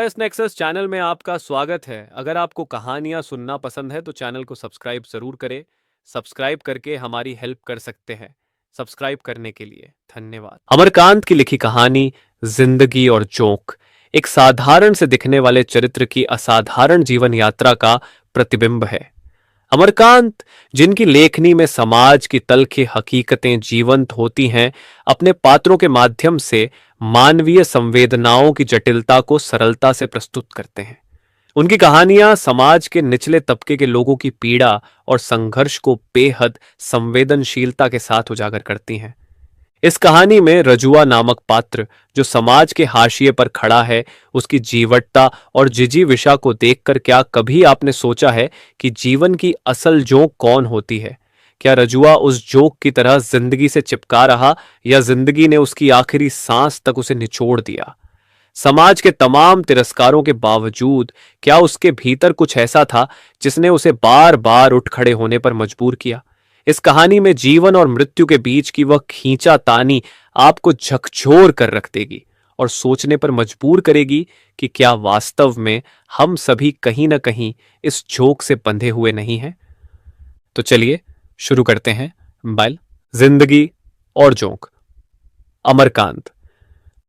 Voice nexus channel में आपका स्वागत है। अगर आपको कहानियां सुनना पसंद है तो चैनल को सब्सक्राइब जरूर करें। सब्सक्राइब करके हमारी हेल्प कर सकते हैं। सब्सक्राइब करने के लिए धन्यवाद। अमरकांत की लिखी कहानी जिंदगी और जोंक एक साधारण से दिखने वाले चरित्र की असाधारण जीवन यात्रा का प्रतिबिंब है। अमरकांत, जिनकी लेखनी में समाज की तल्खी हकीकतें जीवंत होती हैं, अपने पात्रों के माध्यम से मानवीय संवेदनाओं की जटिलता को सरलता से प्रस्तुत करते हैं। उनकी कहानियां समाज के निचले तबके के लोगों की पीड़ा और संघर्ष को बेहद संवेदनशीलता के साथ उजागर करती हैं। इस कहानी में रजुआ नामक पात्र, जो समाज के हाशिए पर खड़ा है, उसकी जीवटता और जिजीविषा को देखकर क्या कभी आपने सोचा है कि जीवन की असल जोक कौन होती है? क्या रजुआ उस जोक की तरह जिंदगी से चिपका रहा, या जिंदगी ने उसकी आखिरी सांस तक उसे निचोड़ दिया? समाज के तमाम तिरस्कारों के बावजूद क्या उसके भीतर कुछ ऐसा था जिसने उसे बार बार उठ खड़े होने पर मजबूर किया? इस कहानी में जीवन और मृत्यु के बीच की वह खींचातानी आपको झकझोर कर रख देगी और सोचने पर मजबूर करेगी कि क्या वास्तव में हम सभी कहीं ना कहीं इस झोंक से बंधे हुए नहीं हैं। तो चलिए शुरू करते हैं। बाल जिंदगी और जोंक। अमरकांत।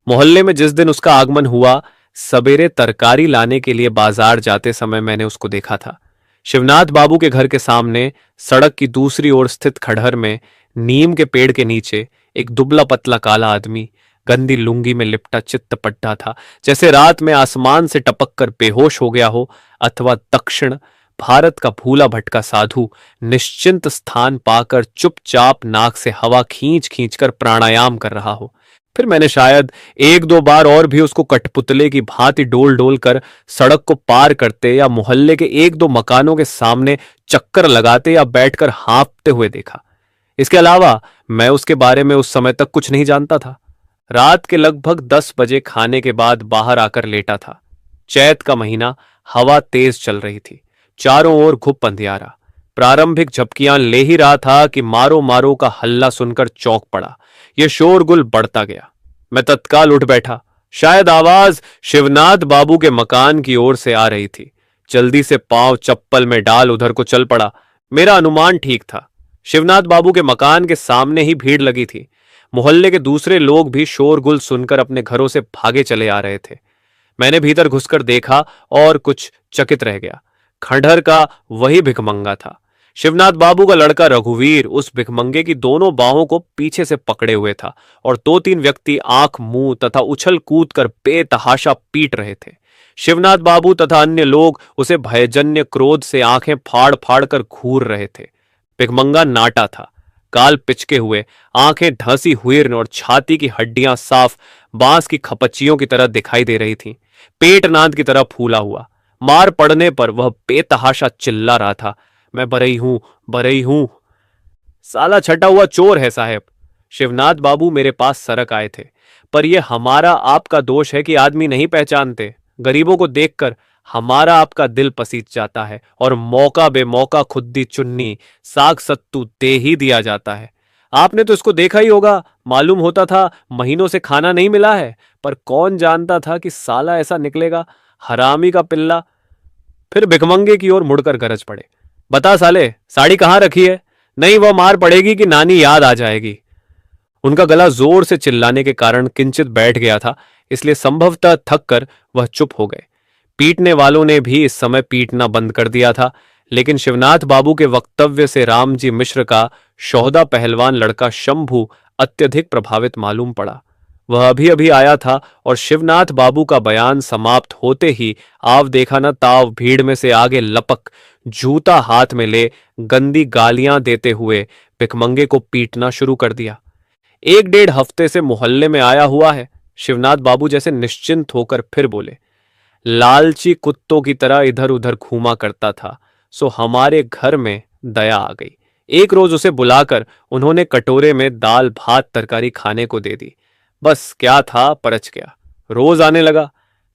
मोहल्ले में जिस दिन उसका आगमन हुआ, सवेरे तरकारी लाने के लिए बाजार जाते समय मैंने उसको देखा था। शिवनाथ बाबू के घर के सामने सड़क की दूसरी ओर स्थित खड़हर में नीम के पेड़ के नीचे एक दुबला पतला काला आदमी गंदी लुंगी में लिपटा चित्त पट्टा था, जैसे रात में आसमान से टपक कर बेहोश हो गया हो, अथवा दक्षिण भारत का भूला भटका साधु निश्चिंत स्थान पाकर चुपचाप नाक से हवा खींच खींच कर प्राणायाम कर रहा हो। फिर मैंने शायद एक दो बार और भी उसको कठपुतले की भांति डोल डोल कर सड़क को पार करते या मोहल्ले के एक दो मकानों के सामने चक्कर लगाते या बैठकर हाँफते हुए देखा। इसके अलावा मैं उसके बारे में उस समय तक कुछ नहीं जानता था। रात के लगभग 10 बजे खाने के बाद बाहर आकर लेटा था। चैत का महीना, हवा तेज चल रही थी। चारों ओर घुप अंधियारा। प्रारंभिक झपकियां ले ही रहा था कि मारो मारो का हल्ला सुनकर चौंक पड़ा। यह शोरगुल बढ़ता गया। मैं तत्काल उठ बैठा। शायद आवाज शिवनाथ बाबू के मकान की ओर से आ रही थी। जल्दी से पांव चप्पल में डाल उधर को चल पड़ा। मेरा अनुमान ठीक था। शिवनाथ बाबू के मकान के सामने ही भीड़ लगी थी। मोहल्ले के दूसरे लोग भी शोरगुल सुनकर अपने घरों से भागे चले आ रहे थे। मैंने भीतर घुसकर देखा और कुछ चकित रह गया। खंडहर का वही भिखमंगा था। शिवनाथ बाबू का लड़का रघुवीर उस भिखमंगे की दोनों बाहों को पीछे से पकड़े हुए था और 2-3 व्यक्ति आंख मुंह तथा उछल कूद कर बेतहाशा पीट रहे थे। शिवनाथ बाबू तथा अन्य लोग उसे भयजन्य क्रोध से आंखें फाड़ फाड़ कर घूर रहे थे। भिखमंगा नाटा था। गाल पिचके हुए, आंखें ढसी हुई और छाती की हड्डियां साफ बांस की खपच्चियों की तरह दिखाई दे रही थीं। पेट नांद की तरह फूला हुआ। मार पड़ने पर वह बेतहाशा चिल्ला रहा था, मैं बरई हूं, बरई हूं। साला छटा हुआ चोर है साहब। शिवनाथ बाबू मेरे पास सरक आए थे। पर यह हमारा आपका दोष है कि आदमी नहीं पहचानते। गरीबों को देखकर हमारा आपका दिल पसीज जाता है और मौका बेमौका खुद्दी चुन्नी साग सत्तू दे ही दिया जाता है। आपने तो इसको देखा ही होगा। मालूम होता था महीनों से खाना नहीं मिला है, पर कौन जानता था कि साला ऐसा निकलेगा, हरामी का पिल्ला। फिर भिखमंगे की ओर मुड़कर गरज पड़े, बता साले, साड़ी कहाँ रखी है? नहीं वह मार पड़ेगी कि नानी याद आ जाएगी। उनका गला जोर से चिल्लाने के कारण किंचित बैठ गया था, इसलिए संभवतः थक कर वह चुप हो गए। पीटने वालों ने भी इस समय पीटना बंद कर दिया था, लेकिन शिवनाथ बाबू के वक्तव्य से रामजी मिश्र का शोहदा पहलवान लड़का शंभू अत्यधिक प्रभावित मालूम पड़ा। वह अभी अभी आया था और शिवनाथ बाबू का बयान समाप्त होते ही आव देखा न ताव भीड़ में से आगे लपक जूता हाथ में ले गंदी गालियां देते हुए भिखमंगे को पीटना शुरू कर दिया। 1-1.5 हफ्ते से मोहल्ले में आया हुआ है। शिवनाथ बाबू जैसे निश्चिंत होकर फिर बोले, लालची कुत्तों की तरह इधर उधर घूमा करता था, सो हमारे घर में दया आ गई। एक रोज उसे बुलाकर उन्होंने कटोरे में दाल भात तरकारी खाने को दे दी। बस क्या था, परच गया। रोज आने लगा।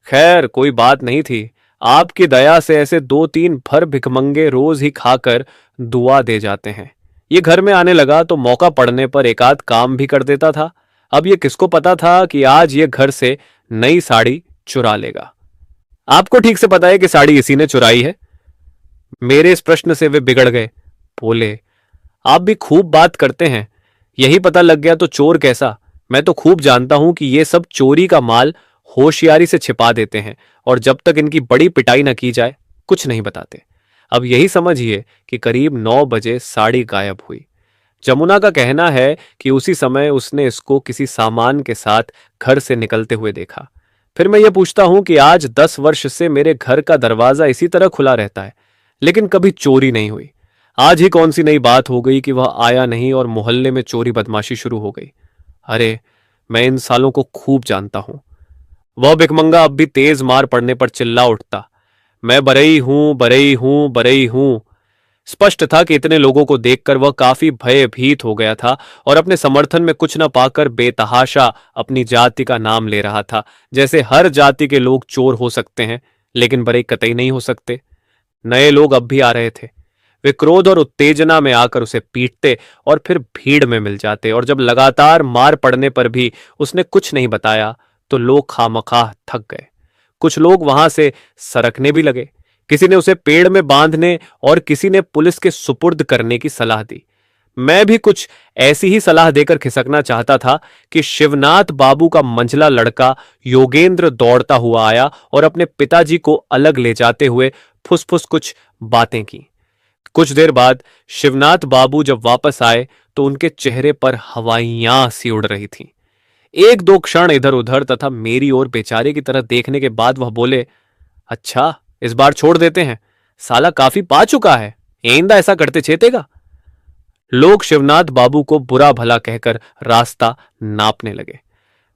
खैर कोई बात नहीं थी। आपकी दया से ऐसे 2-3 भर भिखमंगे रोज ही खाकर दुआ दे जाते हैं। ये घर में आने लगा तो मौका पड़ने पर एक आध काम भी कर देता था। अब ये किसको पता था कि आज ये घर से नई साड़ी चुरा लेगा। आपको ठीक से पता है कि साड़ी इसी ने चुराई है? मेरे इस प्रश्न से वे बिगड़ गए। बोले, आप भी खूब बात करते हैं। यही पता लग गया तो चोर कैसा? मैं तो खूब जानता हूं कि ये सब चोरी का माल होशियारी से छिपा देते हैं और जब तक इनकी बड़ी पिटाई न की जाए कुछ नहीं बताते। अब यही समझिए कि करीब 9 बजे साड़ी गायब हुई। जमुना का कहना है कि उसी समय उसने इसको किसी सामान के साथ घर से निकलते हुए देखा। फिर मैं ये पूछता हूं कि आज 10 वर्ष से मेरे घर का दरवाजा इसी तरह खुला रहता है, लेकिन कभी चोरी नहीं हुई। आज ही कौन सी नई बात हो गई कि वह आया नहीं और मोहल्ले में चोरी बदमाशी शुरू हो गई? अरे, मैं इन सालों को खूब जानता हूं। वह भिखमंगा अब भी तेज मार पड़ने पर चिल्ला उठता, मैं बरई हूं, बरई हूं, बरई हूं। स्पष्ट था कि इतने लोगों को देखकर वह काफी भयभीत हो गया था और अपने समर्थन में कुछ न पाकर बेतहाशा अपनी जाति का नाम ले रहा था, जैसे हर जाति के लोग चोर हो सकते हैं लेकिन बड़े कतई नहीं हो सकते। नए लोग अब भी आ रहे थे। वे क्रोध और उत्तेजना में आकर उसे पीटते और फिर भीड़ में मिल जाते, और जब लगातार मार पड़ने पर भी उसने कुछ नहीं बताया तो लोग खामखाह थक गए। कुछ लोग वहां से सरकने भी लगे। किसी ने उसे पेड़ में बांधने और किसी ने पुलिस के सुपुर्द करने की सलाह दी। मैं भी कुछ ऐसी ही सलाह देकर खिसकना चाहता था कि शिवनाथ बाबू का मंझला लड़का योगेंद्र दौड़ता हुआ आया और अपने पिताजी को अलग ले जाते हुए फुसफुस कुछ बातें की। कुछ देर बाद शिवनाथ बाबू जब वापस आए तो उनके चेहरे पर हवाइयां सी उड़ रही थीं। एक दो क्षण इधर उधर तथा मेरी ओर बेचारे की तरह देखने के बाद वह बोले, अच्छा, इस बार छोड़ देते हैं, साला काफी पा चुका है, एंदा ऐसा करते छेतेगा। लोग शिवनाथ बाबू को बुरा भला कहकर रास्ता नापने लगे।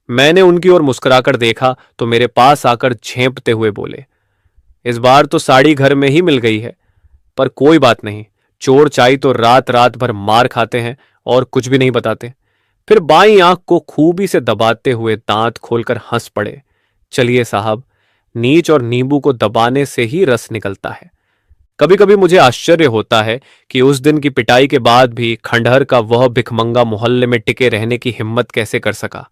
मैंने उनकी ओर मुस्कुराकर देखा तो मेरे पास आकर झेंपते हुए बोले, इस बार तो साड़ी घर में ही मिल गई है, पर कोई बात नहीं, चोर चाई तो रात रात भर मार खाते हैं और कुछ भी नहीं बताते। फिर बाईं आंख को खूबी से दबाते हुए दांत खोलकर हंस पड़े। चलिए साहब, नीच और नींबू को दबाने से ही रस निकलता है। कभी कभी मुझे आश्चर्य होता है कि उस दिन की पिटाई के बाद भी खंडहर का वह भिखमंगा मोहल्ले में टिके रहने की हिम्मत कैसे कर सका।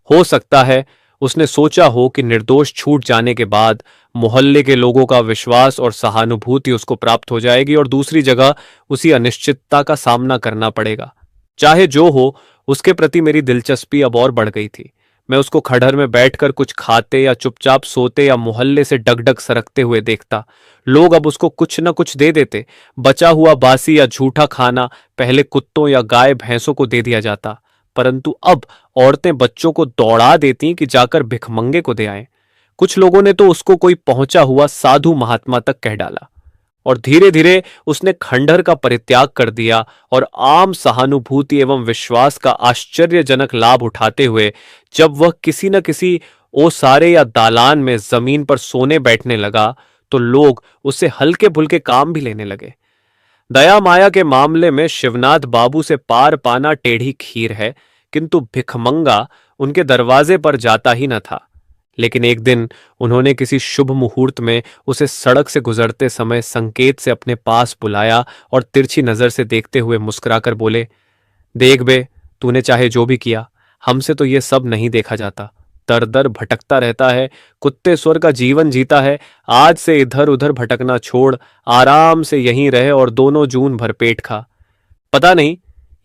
हो सकता है उसने सोचा हो कि निर्दोष छूट जाने के बाद मोहल्ले के लोगों का विश्वास और सहानुभूति उसको प्राप्त हो जाएगी और दूसरी जगह उसी अनिश्चितता का सामना करना पड़ेगा। चाहे जो हो, उसके प्रति मेरी दिलचस्पी अब और बढ़ गई थी। मैं उसको खंडहर में बैठकर कुछ खाते या चुपचाप सोते या मोहल्ले से डगडग सरकते हुए देखता। लोग अब उसको कुछ न कुछ दे देते। बचा हुआ बासी या झूठा खाना पहले कुत्तों या गाय भैंसों को दे दिया जाता, परंतु अब औरतें बच्चों को दौड़ा देती कि जाकर भिखमंगे को दे आए। कुछ लोगों ने तो उसको कोई पहुंचा हुआ साधु महात्मा तक कह डाला। और धीरे धीरे उसने खंडहर का परित्याग कर दिया और आम सहानुभूति एवं विश्वास का आश्चर्यजनक लाभ उठाते हुए जब वह किसी न किसी ओसारे या दालान में जमीन पर सोने बैठने लगा तो लोग उससे हल्के फुल्के काम भी लेने लगे। दया माया के मामले में शिवनाथ बाबू से पार पाना टेढ़ी खीर है, किंतु भिखमंगा उनके दरवाजे पर जाता ही न था। लेकिन एक दिन उन्होंने किसी शुभ मुहूर्त में उसे सड़क से गुजरते समय संकेत से अपने पास बुलाया और तिरछी नजर से देखते हुए मुस्कुराकर बोले, देख बे, तूने चाहे जो भी किया, हमसे तो ये सब नहीं देखा जाता। दर दर भटकता रहता है, कुत्ते स्वर का जीवन जीता है। आज से इधर उधर भटकना छोड़, आराम से यहीं रहे और दोनों जून भर पेट खा। पता नहीं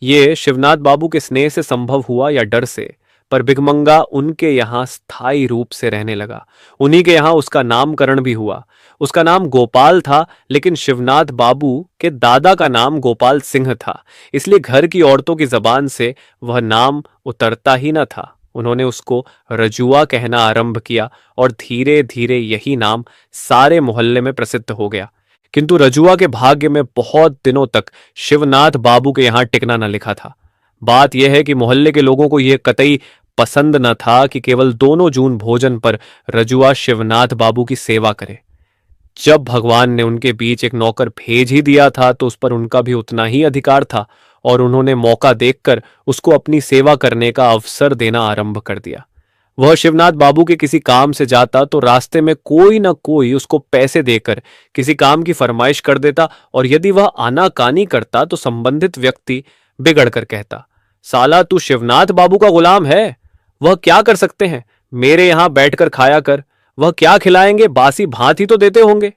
ये शिवनाथ बाबू के स्नेह से संभव हुआ या डर से, पर भिखमंगा उनके यहां स्थायी रूप से रहने लगा। उन्हीं के यहां उसका नामकरण भी हुआ। उसका नाम गोपाल था, लेकिन शिवनाथ बाबू के दादा का नाम गोपाल सिंह था, इसलिए घर की औरतों की जबान से वह नाम उतरता ही न था। उन्होंने उसको रजुआ कहना आरंभ किया और धीरे धीरे यही नाम सारे मोहल्ले में प्रसिद्ध हो गया। किंतु रजुआ के भाग्य में बहुत दिनों तक शिवनाथ बाबू के यहां टिकना न लिखा था। बात यह है कि मोहल्ले के लोगों को यह कतई पसंद न था कि केवल दोनों जून भोजन पर रजुआ शिवनाथ बाबू की सेवा करे। जब भगवान ने उनके बीच एक नौकर भेज ही दिया था तो उस पर उनका भी उतना ही अधिकार था और उन्होंने मौका देखकर उसको अपनी सेवा करने का अवसर देना आरंभ कर दिया। वह शिवनाथ बाबू के किसी काम से जाता तो रास्ते में कोई न कोई उसको पैसे देकर किसी काम की फरमाइश कर देता, और यदि वह आनाकानी करता तो संबंधित व्यक्ति बिगड़ कर कहता, साला तू शिवनाथ बाबू का गुलाम है, वह क्या कर सकते हैं, मेरे यहां बैठकर खाया कर, वह क्या खिलाएंगे, बासी भात ही तो देते होंगे।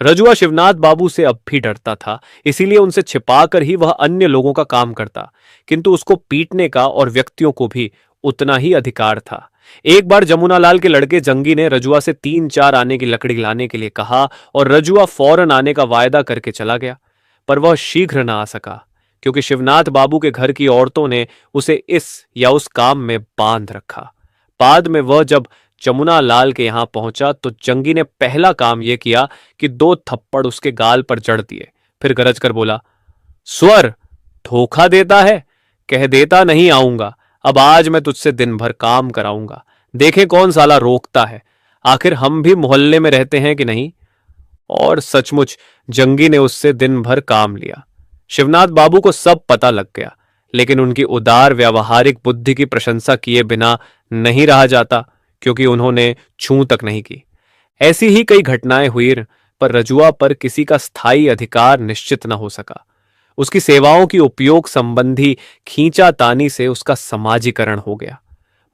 रजुआ शिवनाथ बाबू से अब भी डरता था, इसीलिए उनसे छिपाकर ही वह अन्य लोगों का काम करता, किंतु उसको पीटने का और व्यक्तियों को भी उतना ही अधिकार था। एक बार जमुनालाल के लड़के जंगी ने रजुआ से 3-4 आने की लकड़ी लाने के लिए कहा और रजुआ फौरन आने का वायदा करके चला गया, पर वह शीघ्र न आ सका, क्योंकि शिवनाथ बाबू के घर की औरतों ने उसे इस या उस काम में बांध रखा। बाद में वह जब जमुना लाल के यहां पहुंचा तो जंगी ने पहला काम यह किया कि 2 थप्पड़ उसके गाल पर जड़ दिए, फिर गरज कर बोला, स्वर, धोखा देता है, कह देता नहीं आऊंगा, अब आज मैं तुझसे दिन भर काम कराऊंगा, देखे कौन साला रोकता है, आखिर हम भी मोहल्ले में रहते हैं कि नहीं। और सचमुच जंगी ने उससे दिन भर काम लिया। शिवनाथ बाबू को सब पता लग गया, लेकिन उनकी उदार व्यावहारिक बुद्धि की प्रशंसा किए बिना नहीं रहा जाता, क्योंकि उन्होंने छू तक नहीं की। ऐसी ही कई घटनाएं हुई, पर रजुआ पर किसी का स्थायी अधिकार निश्चित न हो सका। उसकी सेवाओं की उपयोग संबंधी खींचातानी से उसका समाजीकरण हो गया।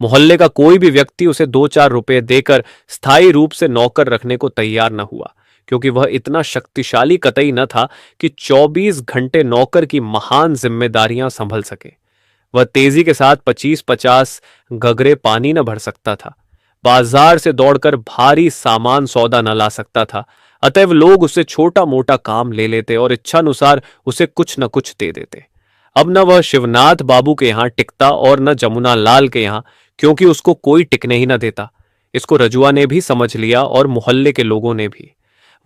मोहल्ले का कोई भी व्यक्ति उसे 2-4 रुपए देकर स्थायी रूप से नौकर रखने को तैयार न हुआ, क्योंकि वह इतना शक्तिशाली कतई न था कि 24 घंटे नौकर की महान जिम्मेदारियां संभल सके। वह तेजी के साथ 25-50 गगरे पानी न भर सकता था, बाजार से दौड़कर भारी सामान सौदा न ला सकता था, अतएव लोग उसे छोटा मोटा काम ले लेते और इच्छानुसार उसे कुछ न कुछ दे देते। अब न वह शिवनाथ बाबू के यहां टिकता और न जमुना लाल के यहां, क्योंकि उसको कोई टिकने ही न देता। इसको रजुआ ने भी समझ लिया और मोहल्ले के लोगों ने भी।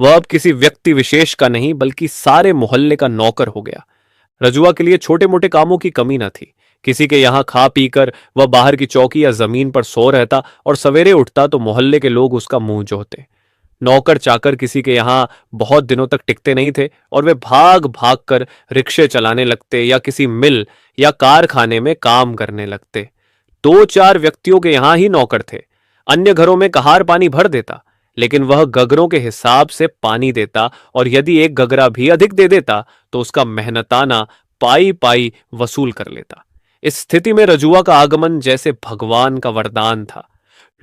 वह अब किसी व्यक्ति विशेष का नहीं बल्कि सारे मोहल्ले का नौकर हो गया। रजुआ के लिए छोटे मोटे कामों की कमी न थी। किसी के यहां खा पीकर वह बाहर की चौकी या जमीन पर सो रहता और सवेरे उठता तो मोहल्ले के लोग उसका मुंह जोहते। नौकर चाकर किसी के यहां बहुत दिनों तक टिकते नहीं थे और वे भाग भाग कर रिक्शे चलाने लगते या किसी मिल या कारखाने में काम करने लगते। 2-4 व्यक्तियों के यहां ही नौकर थे। अन्य घरों में कहार पानी भर देता, लेकिन वह गगरों के हिसाब से पानी देता और यदि एक गगरा भी अधिक दे देता तो उसका मेहनताना पाई पाई वसूल कर लेता। इस स्थिति में रजुआ का आगमन जैसे भगवान का वरदान था।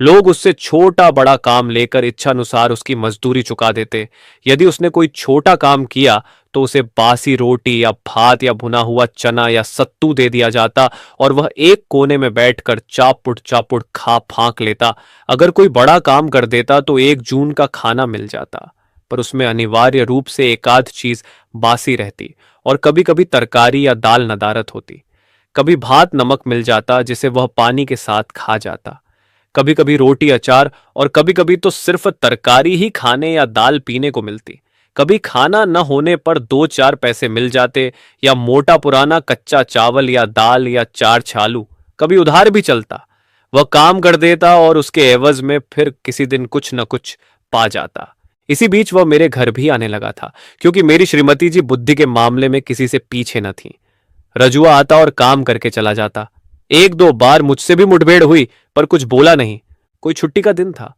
लोग उससे छोटा बड़ा काम लेकर इच्छानुसार उसकी मजदूरी चुका देते। यदि उसने कोई छोटा काम किया तो उसे बासी रोटी या भात या भुना हुआ चना या सत्तू दे दिया जाता और वह एक कोने में बैठकर चापुट चापुट खा फांक लेता। अगर कोई बड़ा काम कर देता तो 1 जून का खाना मिल जाता, पर उसमें अनिवार्य रूप से एकाध चीज बासी रहती और कभी कभी तरकारी या दाल नदारत होती। कभी भात नमक मिल जाता जिसे वह पानी के साथ खा जाता। कभी कभी रोटी अचार और कभी कभी तो सिर्फ तरकारी ही खाने या दाल पीने को मिलती। कभी खाना न होने पर 2-4 पैसे मिल जाते या मोटा पुराना कच्चा चावल या दाल या 4 छालू। कभी उधार भी चलता। वह काम कर देता और उसके एवज में फिर किसी दिन कुछ न कुछ पा जाता। इसी बीच वह मेरे घर भी आने लगा था, क्योंकि मेरी श्रीमती जी बुद्धि के मामले में किसी से पीछे न थी। रजुआ आता और काम करके चला जाता। 1-2 बार मुझसे भी मुठभेड़ हुई, पर कुछ बोला नहीं। कोई छुट्टी का दिन था।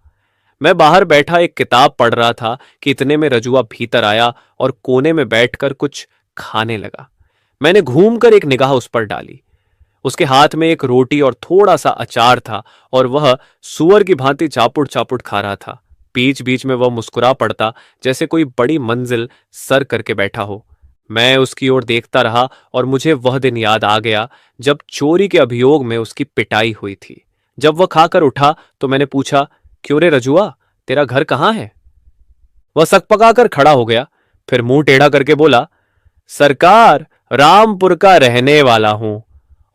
मैं बाहर बैठा एक किताब पढ़ रहा था कि इतने में रजुआ भीतर आया और कोने में बैठकर कुछ खाने लगा। मैंने घूमकर एक निगाह उस पर डाली। उसके हाथ में एक रोटी और थोड़ा सा अचार था और वह सुअर की भांति चापुट चापुट खा रहा था। बीच बीच में वह मुस्कुरा पड़ता, जैसे कोई बड़ी मंजिल सर करके बैठा हो। मैं उसकी ओर देखता रहा और मुझे वह दिन याद आ गया जब चोरी के अभियोग में उसकी पिटाई हुई थी। जब वह खाकर उठा तो मैंने पूछा, क्यों रे रजुआ, तेरा घर कहां है? वह सकपकाकर खड़ा हो गया, फिर मुंह टेढ़ा करके बोला, सरकार, रामपुर का रहने वाला हूं।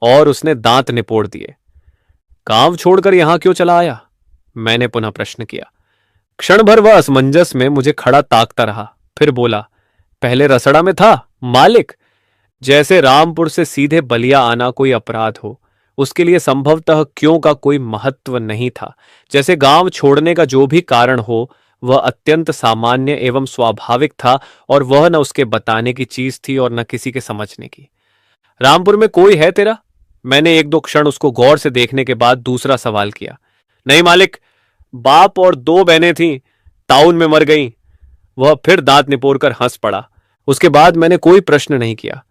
और उसने दांत निपोड़ दिए। गांव छोड़कर यहां क्यों चला आया? मैंने पुनः प्रश्न किया। क्षण भर वह असमंजस में मुझे खड़ा ताकता रहा, फिर बोला, पहले रसड़ा में था, मालिक। जैसे रामपुर से सीधे बलिया आना कोई अपराध हो, उसके लिए संभवतः क्यों का कोई महत्व नहीं था। जैसे गांव छोड़ने का जो भी कारण हो, वह अत्यंत सामान्य एवं स्वाभाविक था और वह न उसके बताने की चीज थी और न किसी के समझने की। रामपुर में कोई है तेरा? मैंने 1-2 क्षण उसको गौर से देखने के बाद दूसरा सवाल किया। नहीं मालिक, बाप और 2 बहनें थीं, ताउन में मर गईं। वह फिर दांत निपोड़कर हंस पड़ा। उसके बाद मैंने कोई प्रश्न नहीं किया।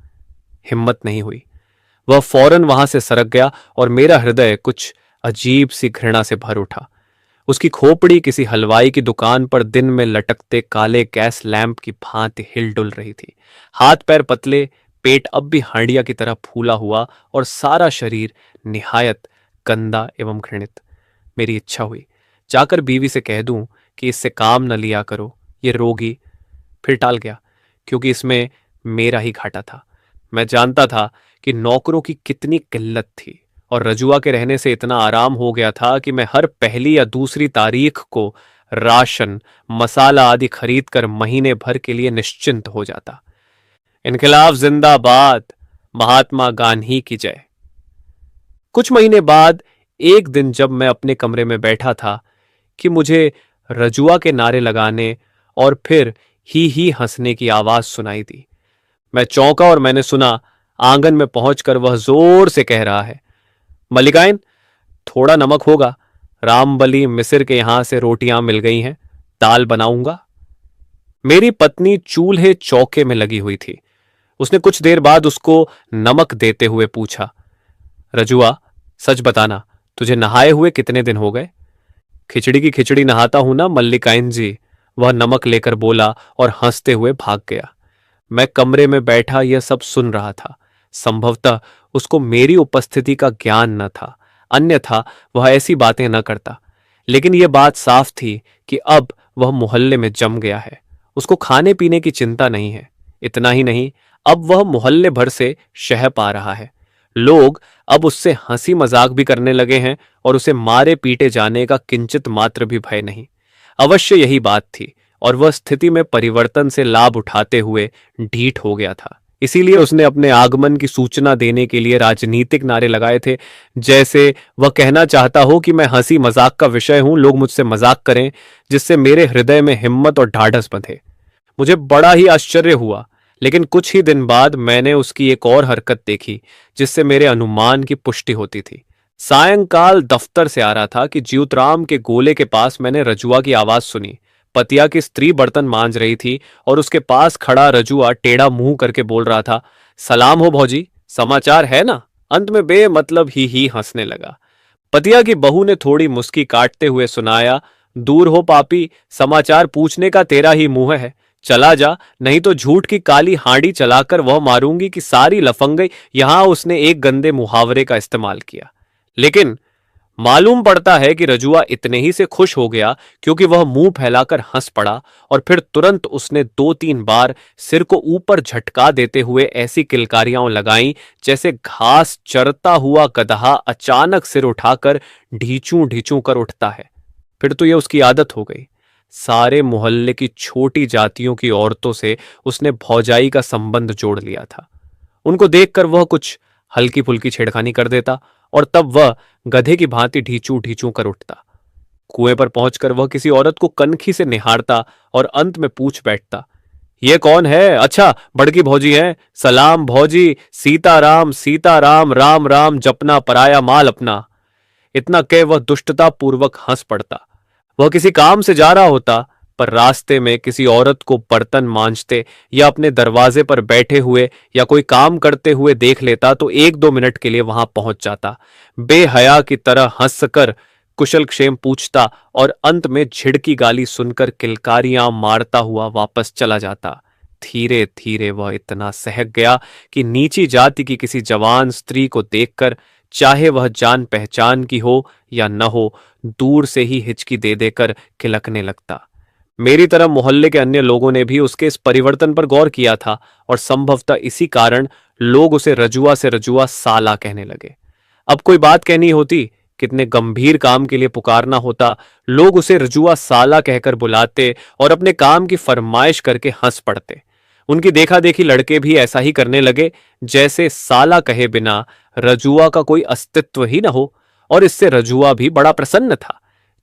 हिम्मत नहीं हुई। वह फौरन वहां से सरक गया और मेरा हृदय कुछ अजीब सी घृणा से भर उठा। उसकी खोपड़ी किसी हलवाई की दुकान पर दिन में लटकते काले गैस लैंप की भांति हिल डुल रही थी। हाथ पैर पतले, पेट अब भी हांडिया की तरह फूला हुआ और सारा शरीर निहायत गंदा एवं घृणित। मेरी इच्छा हुई जाकर बीवी से कह दूं कि इससे काम न लिया करो, ये रोगी। फिर टाल गया, क्योंकि इसमें मेरा ही घाटा था। मैं जानता था कि नौकरों की कितनी किल्लत थी और रजुआ के रहने से इतना आराम हो गया था कि मैं हर पहली या दूसरी तारीख को राशन, मसाला आदि खरीद कर महीने भर के लिए निश्चिंत हो जाता। इनकलाब जिंदाबाद, महात्मा गांधी की जय। कुछ महीने बाद एक दिन जब मैं अपने कमरे में बैठा था कि मुझे रजुआ के नारे लगाने और फिर ही हंसने की आवाज सुनाई दी। मैं चौंका और मैंने सुना आंगन में पहुंचकर वह जोर से कह रहा है, मल्लिकाइन, थोड़ा नमक होगा, रामबली मिसिर के यहां से रोटियां मिल गई हैं, दाल बनाऊंगा। मेरी पत्नी चूल्हे चौके में लगी हुई थी। उसने कुछ देर बाद उसको नमक देते हुए पूछा, रजुआ, सच बताना, तुझे नहाए हुए कितने दिन हो गए? खिचड़ी की खिचड़ी नहाता हूं ना मल्लिकाइन जी, वह नमक लेकर बोला और हंसते हुए भाग गया। मैं कमरे में बैठा यह सब सुन रहा था। संभवतः उसको मेरी उपस्थिति का ज्ञान न था, अन्यथा वह ऐसी बातें न करता। लेकिन यह बात साफ थी कि अब वह मोहल्ले में जम गया है। उसको खाने पीने की चिंता नहीं है। इतना ही नहीं, अब वह मोहल्ले भर से शह पा रहा है। लोग अब उससे हंसी मजाक भी करने लगे हैं और उसे मारे पीटे जाने का किंचित मात्र भी भय नहीं। अवश्य यही बात थी और वह स्थिति में परिवर्तन से लाभ उठाते हुए ढीठ हो गया था। इसीलिए उसने अपने आगमन की सूचना देने के लिए राजनीतिक नारे लगाए थे, जैसे वह कहना चाहता हो कि मैं हंसी मजाक का विषय हूं, लोग मुझसे मजाक करें, जिससे मेरे हृदय में हिम्मत और ढाढ़स बंधे। मुझे बड़ा ही आश्चर्य हुआ, लेकिन कुछ ही दिन बाद मैंने उसकी एक और हरकत देखी जिससे मेरे अनुमान की पुष्टि होती थी। सायंकाल दफ्तर से आ रहा था कि ज्योतराम के गोले के पास मैंने रजुआ की आवाज सुनी। पतिया की स्त्री बर्तन मांज रही थी और उसके पास खड़ा रजुआ टेढ़ा मुंह करके बोल रहा था, सलाम हो भौजी, समाचार है ना? अंत में बेमतलब ही हंसने लगा। पतिया की बहू ने थोड़ी मुस्की काटते हुए सुनाया, दूर हो पापी, समाचार पूछने का तेरा ही मुंह है, चला जा, नहीं तो झूठ की काली हांडी चलाकर वह मारूंगी कि सारी लफंगई। यहां उसने एक गंदे मुहावरे का इस्तेमाल किया, लेकिन मालूम पड़ता है कि रजुआ इतने ही से खुश हो गया क्योंकि वह मुंह फैलाकर हंस पड़ा और फिर तुरंत उसने 2-3 बार सिर को ऊपर झटका देते हुए ऐसी किलकारियां लगाईं जैसे घास चरता हुआ गदहा अचानक सिर उठाकर ढींचू ढींचू कर उठता है। फिर तो यह उसकी आदत हो गई। सारे मोहल्ले की छोटी जातियों की औरतों से उसने भौजाई का संबंध जोड़ लिया था। उनको देखकर वह कुछ हल्की फुल्की छेड़खानी कर देता और तब वह गधे की भांति ढींचू ढींचू कर उठता। कुएं पर पहुंचकर वह किसी औरत को कनखी से निहारता और अंत में पूछ बैठता, ये कौन है? अच्छा, बड़की भौजी है। सलाम भौजी, सीताराम सीताराम, राम राम जपना, पराया माल अपना। इतना कह वह दुष्टता पूर्वक हंस पड़ता। वह किसी काम से जा रहा होता, पर रास्ते में किसी औरत को बर्तन मांजते या अपने दरवाजे पर बैठे हुए या कोई काम करते हुए देख लेता तो 1-2 मिनट के लिए वहां पहुंच जाता, बेहया की तरह हंसकर कुशल क्षेम पूछता और अंत में झिड़की गाली सुनकर किलकारियां मारता हुआ वापस चला जाता। धीरे धीरे वह इतना सहक गया कि नीची जाति की किसी जवान स्त्री को देखकर, चाहे वह जान पहचान की हो या न हो, दूर से ही हिचकी दे देकर खिलकने लगता। मेरी तरह मोहल्ले के अन्य लोगों ने भी उसके इस परिवर्तन पर गौर किया था और संभवतः इसी कारण लोग उसे रजुआ से रजुआ साला कहने लगे। अब कोई बात कहनी होती, कितने गंभीर काम के लिए पुकारना होता, लोग उसे रजुआ साला कहकर बुलाते और अपने काम की फरमाइश करके हंस पड़ते। उनकी देखा देखी लड़के भी ऐसा ही करने लगे, जैसे साला कहे बिना रजुआ का कोई अस्तित्व ही न हो, और इससे रजुआ भी बड़ा प्रसन्न था,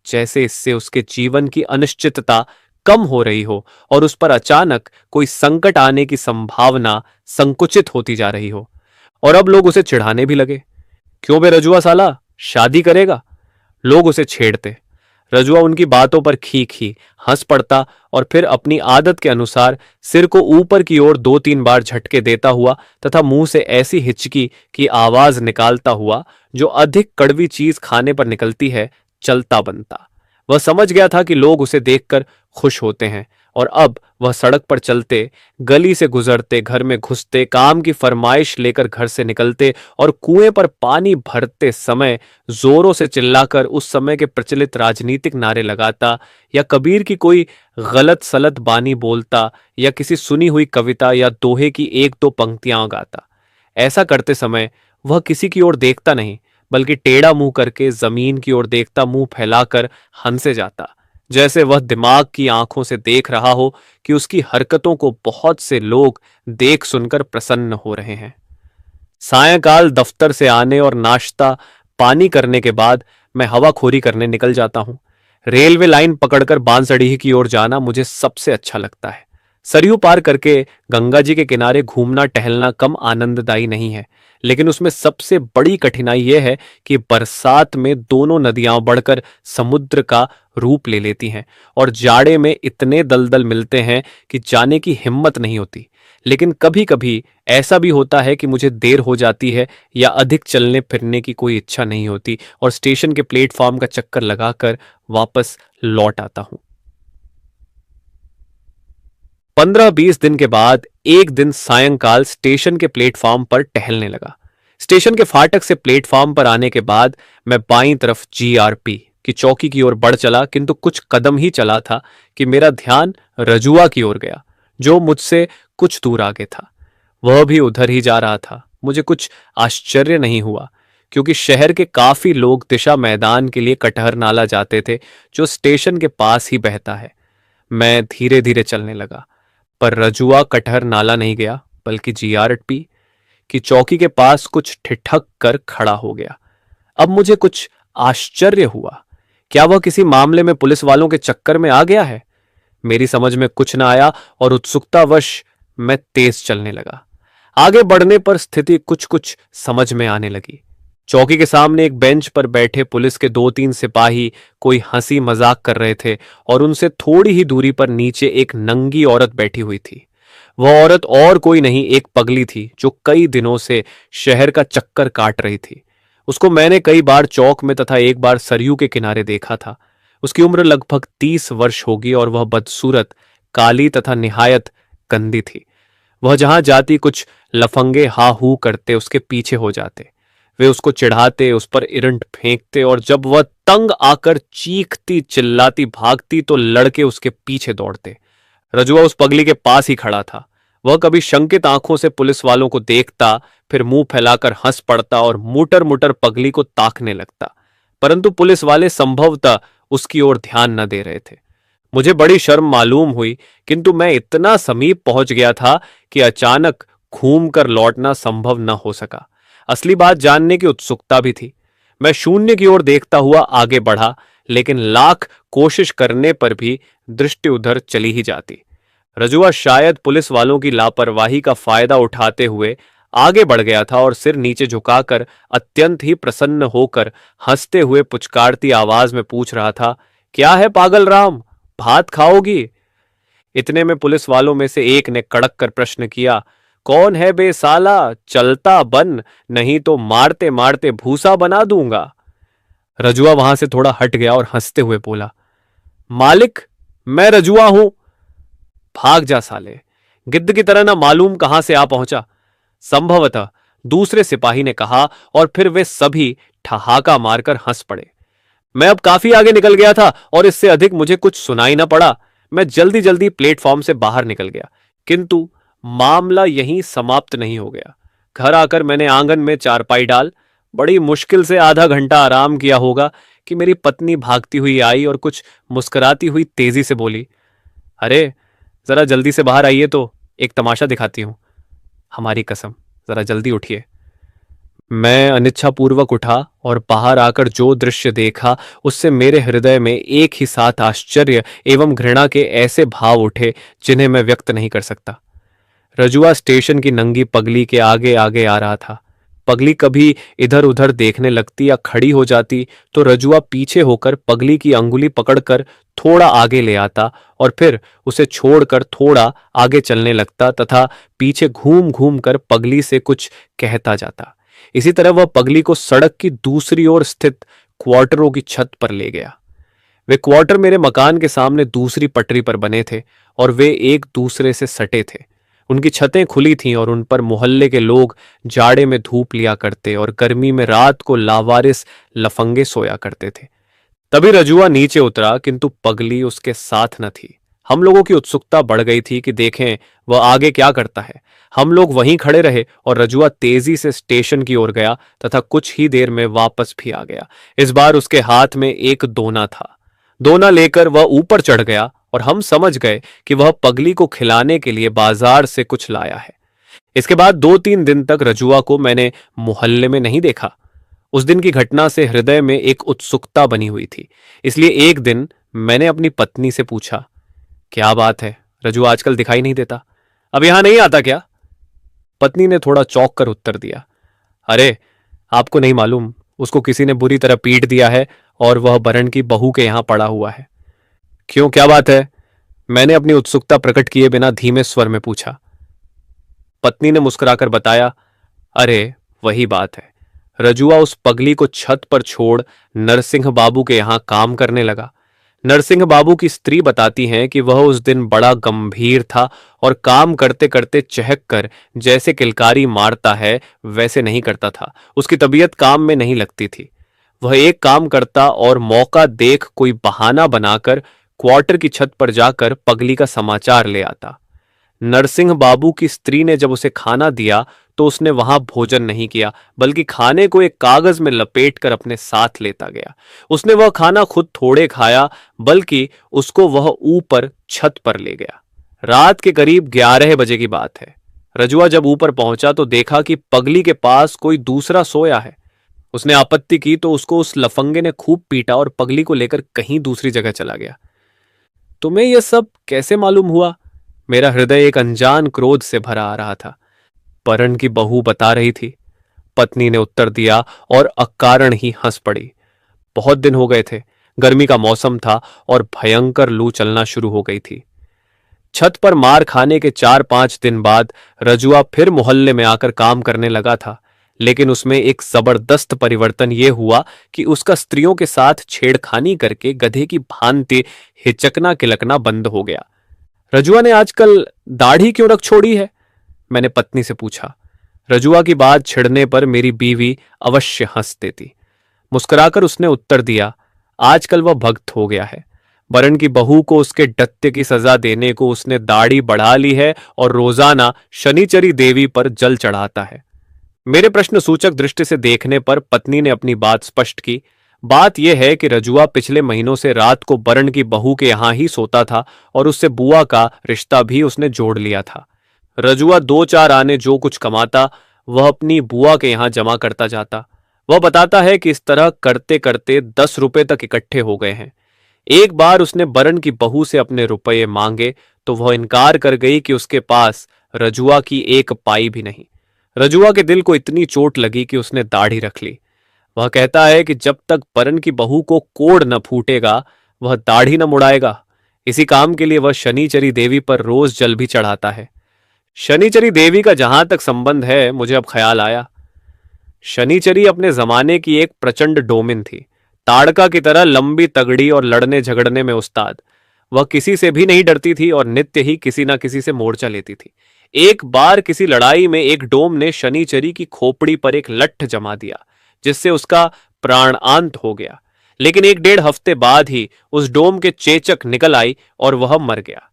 जैसे इससे उसके जीवन की अनिश्चितता कम हो रही हो और उस पर अचानक कोई संकट आने की संभावना संकुचित होती जा रही हो। और अब लोग उसे चिढ़ाने भी लगे, क्यों बे रजुआ साला, शादी करेगा? लोग उसे छेड़ते। रजुआ उनकी बातों पर खी खी हंस पड़ता और फिर अपनी आदत के अनुसार सिर को ऊपर की ओर 2-3 बार झटके देता हुआ तथा मुंह से ऐसी हिचकी की आवाज निकालता हुआ जो अधिक कड़वी चीज खाने पर निकलती है, चलता बनता। वह समझ गया था कि लोग उसे देखकर खुश होते हैं और अब वह सड़क पर चलते, गली से गुजरते, घर में घुसते, काम की फरमाइश लेकर घर से निकलते और कुएं पर पानी भरते समय जोरों से चिल्लाकर उस समय के प्रचलित राजनीतिक नारे लगाता या कबीर की कोई गलत सलत बानी बोलता या किसी सुनी हुई कविता या दोहे की एक दो पंक्तियां गाता। ऐसा करते समय वह किसी की ओर देखता नहीं, बल्कि टेढ़ा मुंह करके जमीन की ओर देखता, मुंह फैलाकर हंसे जाता, जैसे वह दिमाग की आंखों से देख रहा हो कि उसकी हरकतों को बहुत से लोग देख सुनकर प्रसन्न हो रहे हैं। सायंकाल दफ्तर से आने और नाश्ता पानी करने के बाद मैं हवाखोरी करने निकल जाता हूं। रेलवे लाइन पकड़कर बांसडीह की ओर जाना मुझे सबसे अच्छा लगता है। सरयू पार करके गंगा जी के किनारे घूमना टहलना कम आनंददायी नहीं है, लेकिन उसमें सबसे बड़ी कठिनाई यह है कि बरसात में दोनों नदियां बढ़कर समुद्र का रूप ले लेती हैं और जाड़े में इतने दलदल मिलते हैं कि जाने की हिम्मत नहीं होती। लेकिन कभी कभी ऐसा भी होता है कि मुझे देर हो जाती है या अधिक चलने फिरने की कोई इच्छा नहीं होती और स्टेशन के प्लेटफॉर्म का चक्कर लगाकर वापस लौट आता हूं। 15-20 दिन के बाद एक दिन सायंकाल स्टेशन के प्लेटफॉर्म पर टहलने लगा। स्टेशन के फाटक से प्लेटफॉर्म पर आने के बाद मैं बाईं तरफ जीआरपी की चौकी की ओर बढ़ चला, किंतु कुछ कदम ही चला था कि मेरा ध्यान रजुआ की ओर गया, जो मुझसे कुछ दूर आगे था। वह भी उधर ही जा रहा था। मुझे कुछ आश्चर्य नहीं हुआ, क्योंकि शहर के काफी लोग दिशा मैदान के लिए कटहर नाला जाते थे, जो स्टेशन के पास ही बहता है। मैं धीरे धीरे चलने लगा, पर रजुआ कटहर नाला नहीं गया, बल्कि जीआरपी की चौकी के पास कुछ ठिठक कर खड़ा हो गया। अब मुझे कुछ आश्चर्य हुआ। क्या वह किसी मामले में पुलिस वालों के चक्कर में आ गया है? मेरी समझ में कुछ न आया और उत्सुकतावश मैं तेज चलने लगा। आगे बढ़ने पर स्थिति कुछ कुछ समझ में आने लगी। चौकी के सामने एक बेंच पर बैठे पुलिस के 2-3 सिपाही कोई हंसी मजाक कर रहे थे और उनसे थोड़ी ही दूरी पर नीचे एक नंगी औरत बैठी हुई थी। वह औरत और कोई नहीं, एक पगली थी जो कई दिनों से शहर का चक्कर काट रही थी। उसको मैंने कई बार चौक में तथा एक बार सरयू के किनारे देखा था। उसकी उम्र लगभग 30 वर्ष होगी और वह बदसूरत, काली तथा निहायत गंदी थी। वह जहां जाती कुछ लफंगे हा हू करते उसके पीछे हो जाते। वे उसको चिढ़ाते, उस पर इरंट फेंकते और जब वह तंग आकर चीखती चिल्लाती भागती तो लड़के उसके पीछे दौड़ते। रजुआ उस पगली के पास ही खड़ा था। वह कभी शंकित आंखों से पुलिस वालों को देखता, फिर मुंह फैलाकर हंस पड़ता और मुटर मुटर पगली को ताकने लगता, परंतु पुलिस वाले संभवतः उसकी ओर ध्यान न दे रहे थे। मुझे बड़ी शर्म मालूम हुई, किंतु मैं इतना समीप पहुंच गया था कि अचानक घूमकर लौटना संभव न हो सका। असली बात जानने की उत्सुकता भी थी। मैं शून्य की ओर देखता हुआ आगे बढ़ा, लेकिन लाख कोशिश करने पर भी दृष्टि उधर चली ही जाती। रजुआ शायद पुलिस वालों की लापरवाही का फायदा उठाते हुए आगे बढ़ गया था और सिर नीचे झुकाकर अत्यंत ही प्रसन्न होकर हंसते हुए पुचकारती आवाज में पूछ रहा था, क्या है पागल राम, भात खाओगी? इतने में पुलिस वालों में से एक ने कड़क कर प्रश्न किया, कौन है बे साला, चलता बन, नहीं तो मारते मारते भूसा बना दूंगा। रजुआ वहां से थोड़ा हट गया और हंसते हुए बोला, मालिक, मैं रजुआ हूं। भाग जा साले, गिद्ध की तरह ना मालूम कहां से आ पहुंचा। संभवतः दूसरे सिपाही ने कहा और फिर वे सभी ठहाका मारकर हंस पड़े। मैं अब काफी आगे निकल गया था और इससे अधिक मुझे कुछ सुनाई न पड़ा। मैं जल्दी जल्दी प्लेटफॉर्म से बाहर निकल गया, किंतु मामला यहीं समाप्त नहीं हो गया। घर आकर मैंने आंगन में चारपाई डाल बड़ी मुश्किल से आधा घंटा आराम किया होगा कि मेरी पत्नी भागती हुई आई और कुछ मुस्कुराती हुई तेजी से बोली, अरे जरा जल्दी से बाहर आइए तो एक तमाशा दिखाती हूं। हमारी कसम, जरा जल्दी उठिए। मैं अनिच्छापूर्वक उठा और बाहर आकर जो दृश्य देखा उससे मेरे हृदय में एक ही साथ आश्चर्य एवं घृणा के ऐसे भाव उठे जिन्हें मैं व्यक्त नहीं कर सकता। रजुआ स्टेशन की नंगी पगली के आगे आगे आ रहा था। पगली कभी इधर उधर देखने लगती या खड़ी हो जाती तो रजुआ पीछे होकर पगली की अंगुली पकड़कर थोड़ा आगे ले आता और फिर उसे छोड़कर थोड़ा आगे चलने लगता तथा पीछे घूम घूम कर पगली से कुछ कहता जाता। इसी तरह वह पगली को सड़क की दूसरी ओर स्थित क्वार्टरों की छत पर ले गया। वे क्वार्टर मेरे मकान के सामने दूसरी पटरी पर बने थे और वे एक दूसरे से सटे थे। उनकी छतें खुली थीं और उन पर मोहल्ले के लोग जाड़े में धूप लिया करते और गर्मी में रात को लावारिस लफंगे सोया करते थे। तभी रजुआ नीचे उतरा, किंतु पगली उसके साथ न थी। हम लोगों की उत्सुकता बढ़ गई थी कि देखें वह आगे क्या करता है। हम लोग वहीं खड़े रहे और रजुआ तेजी से स्टेशन की ओर गया तथा कुछ ही देर में वापस भी आ गया। इस बार उसके हाथ में एक दोना था। दोना लेकर वह ऊपर चढ़ गया और हम समझ गए कि वह पगली को खिलाने के लिए बाजार से कुछ लाया है। इसके बाद 2-3 दिन तक रजुआ को मैंने मोहल्ले में नहीं देखा। उस दिन की घटना से हृदय में एक उत्सुकता बनी हुई थी। इसलिए एक दिन मैंने अपनी पत्नी से पूछा, क्या बात है, रजुआ आजकल दिखाई नहीं देता, अब यहां नहीं आता क्या? पत्नी ने थोड़ा चौंक कर उत्तर दिया, अरे आपको नहीं मालूम, उसको किसी ने बुरी तरह पीट दिया है और वह बरन की बहू के यहां पड़ा हुआ है। क्यों, क्या बात है? मैंने अपनी उत्सुकता प्रकट किए बिना धीमे स्वर में पूछा। पत्नी ने मुस्कुराकर बताया, अरे वही बात है, रजुआ उस पगली को छत पर छोड़ नरसिंह बाबू के यहां काम करने लगा। नरसिंह बाबू की स्त्री बताती हैं कि वह उस दिन बड़ा गंभीर था और काम करते करते चहक कर जैसे किलकारी मारता है वैसे नहीं करता था। उसकी तबीयत काम में नहीं लगती थी। वह एक काम करता और मौका देख कोई बहाना बनाकर क्वार्टर की छत पर जाकर पगली का समाचार ले आता। नरसिंह बाबू की स्त्री ने जब उसे खाना दिया तो उसने वहां भोजन नहीं किया, बल्कि खाने को एक कागज में लपेटकर अपने साथ लेता गया। उसने वह खाना खुद थोड़े खाया, बल्कि उसको वह ऊपर छत पर ले गया। रात के करीब 11 बजे की बात है। रजुआ जब ऊपर पहुंचा तो देखा कि पगली के पास कोई दूसरा सोया है। उसने आपत्ति की तो उसको उस लफंगे ने खूब पीटा और पगली को लेकर कहीं दूसरी जगह चला गया। तुम्हें यह सब कैसे मालूम हुआ? मेरा हृदय एक अनजान क्रोध से भरा आ रहा था। परन की बहू बता रही थी, पत्नी ने उत्तर दिया और अकारण ही हंस पड़ी। बहुत दिन हो गए थे, गर्मी का मौसम था और भयंकर लू चलना शुरू हो गई थी। छत पर मार खाने के 4-5 दिन बाद रजुआ फिर मोहल्ले में आकर काम करने लगा था, लेकिन उसमें एक जबरदस्त परिवर्तन यह हुआ कि उसका स्त्रियों के साथ छेड़खानी करके गधे की भांति हिचकना किलकना बंद हो गया। रजुआ ने आजकल दाढ़ी क्यों रख छोड़ी है? मैंने पत्नी से पूछा। रजुआ की बात छिड़ने पर मेरी बीवी अवश्य हंस देती। मुस्कुराकर उसने उत्तर दिया, आजकल वह भक्त हो गया है। बरन की बहू को उसके डत्ते की सजा देने को उसने दाढ़ी बढ़ा ली है और रोजाना शनिचरी देवी पर जल चढ़ाता है। मेरे प्रश्न सूचक दृष्टि से देखने पर पत्नी ने अपनी बात स्पष्ट की। बात यह है कि रजुआ पिछले महीनों से रात को बरन की बहू के यहां ही सोता था और उससे बुआ का रिश्ता भी उसने जोड़ लिया था। रजुआ 2-4 आने जो कुछ कमाता वह अपनी बुआ के यहां जमा करता जाता। वह बताता है कि इस तरह करते करते 10 रुपए तक इकट्ठे हो गए हैं। एक बार उसने बरन की बहू से अपने रुपये मांगे तो वह इनकार कर गई कि उसके पास रजुआ की एक पाई भी नहीं। रजुआ के दिल को इतनी चोट लगी कि उसने दाढ़ी रख ली। वह कहता है कि जब तक बरन की बहू को कोड़ न फूटेगा वह दाढ़ी न मुड़ाएगा। इसी काम के लिए वह शनिचरी देवी पर रोज जल भी चढ़ाता है। शनिचरी देवी का जहां तक संबंध है, मुझे अब ख्याल आया, शनिचरी अपने जमाने की एक प्रचंड डोमिन थी। ताड़का की तरह लंबी तगड़ी और लड़ने झगड़ने में उस्ताद। वह किसी से भी नहीं डरती थी और नित्य ही किसी ना किसी से मोर्चा लेती थी। एक बार किसी लड़ाई में एक डोम ने शनिचरी की खोपड़ी पर एक लट्ठ जमा दिया, जिससे उसका प्राणांत हो गया। लेकिन 1-1.5 हफ्ते बाद ही उस डोम के चेचक निकल आई और वह मर गया।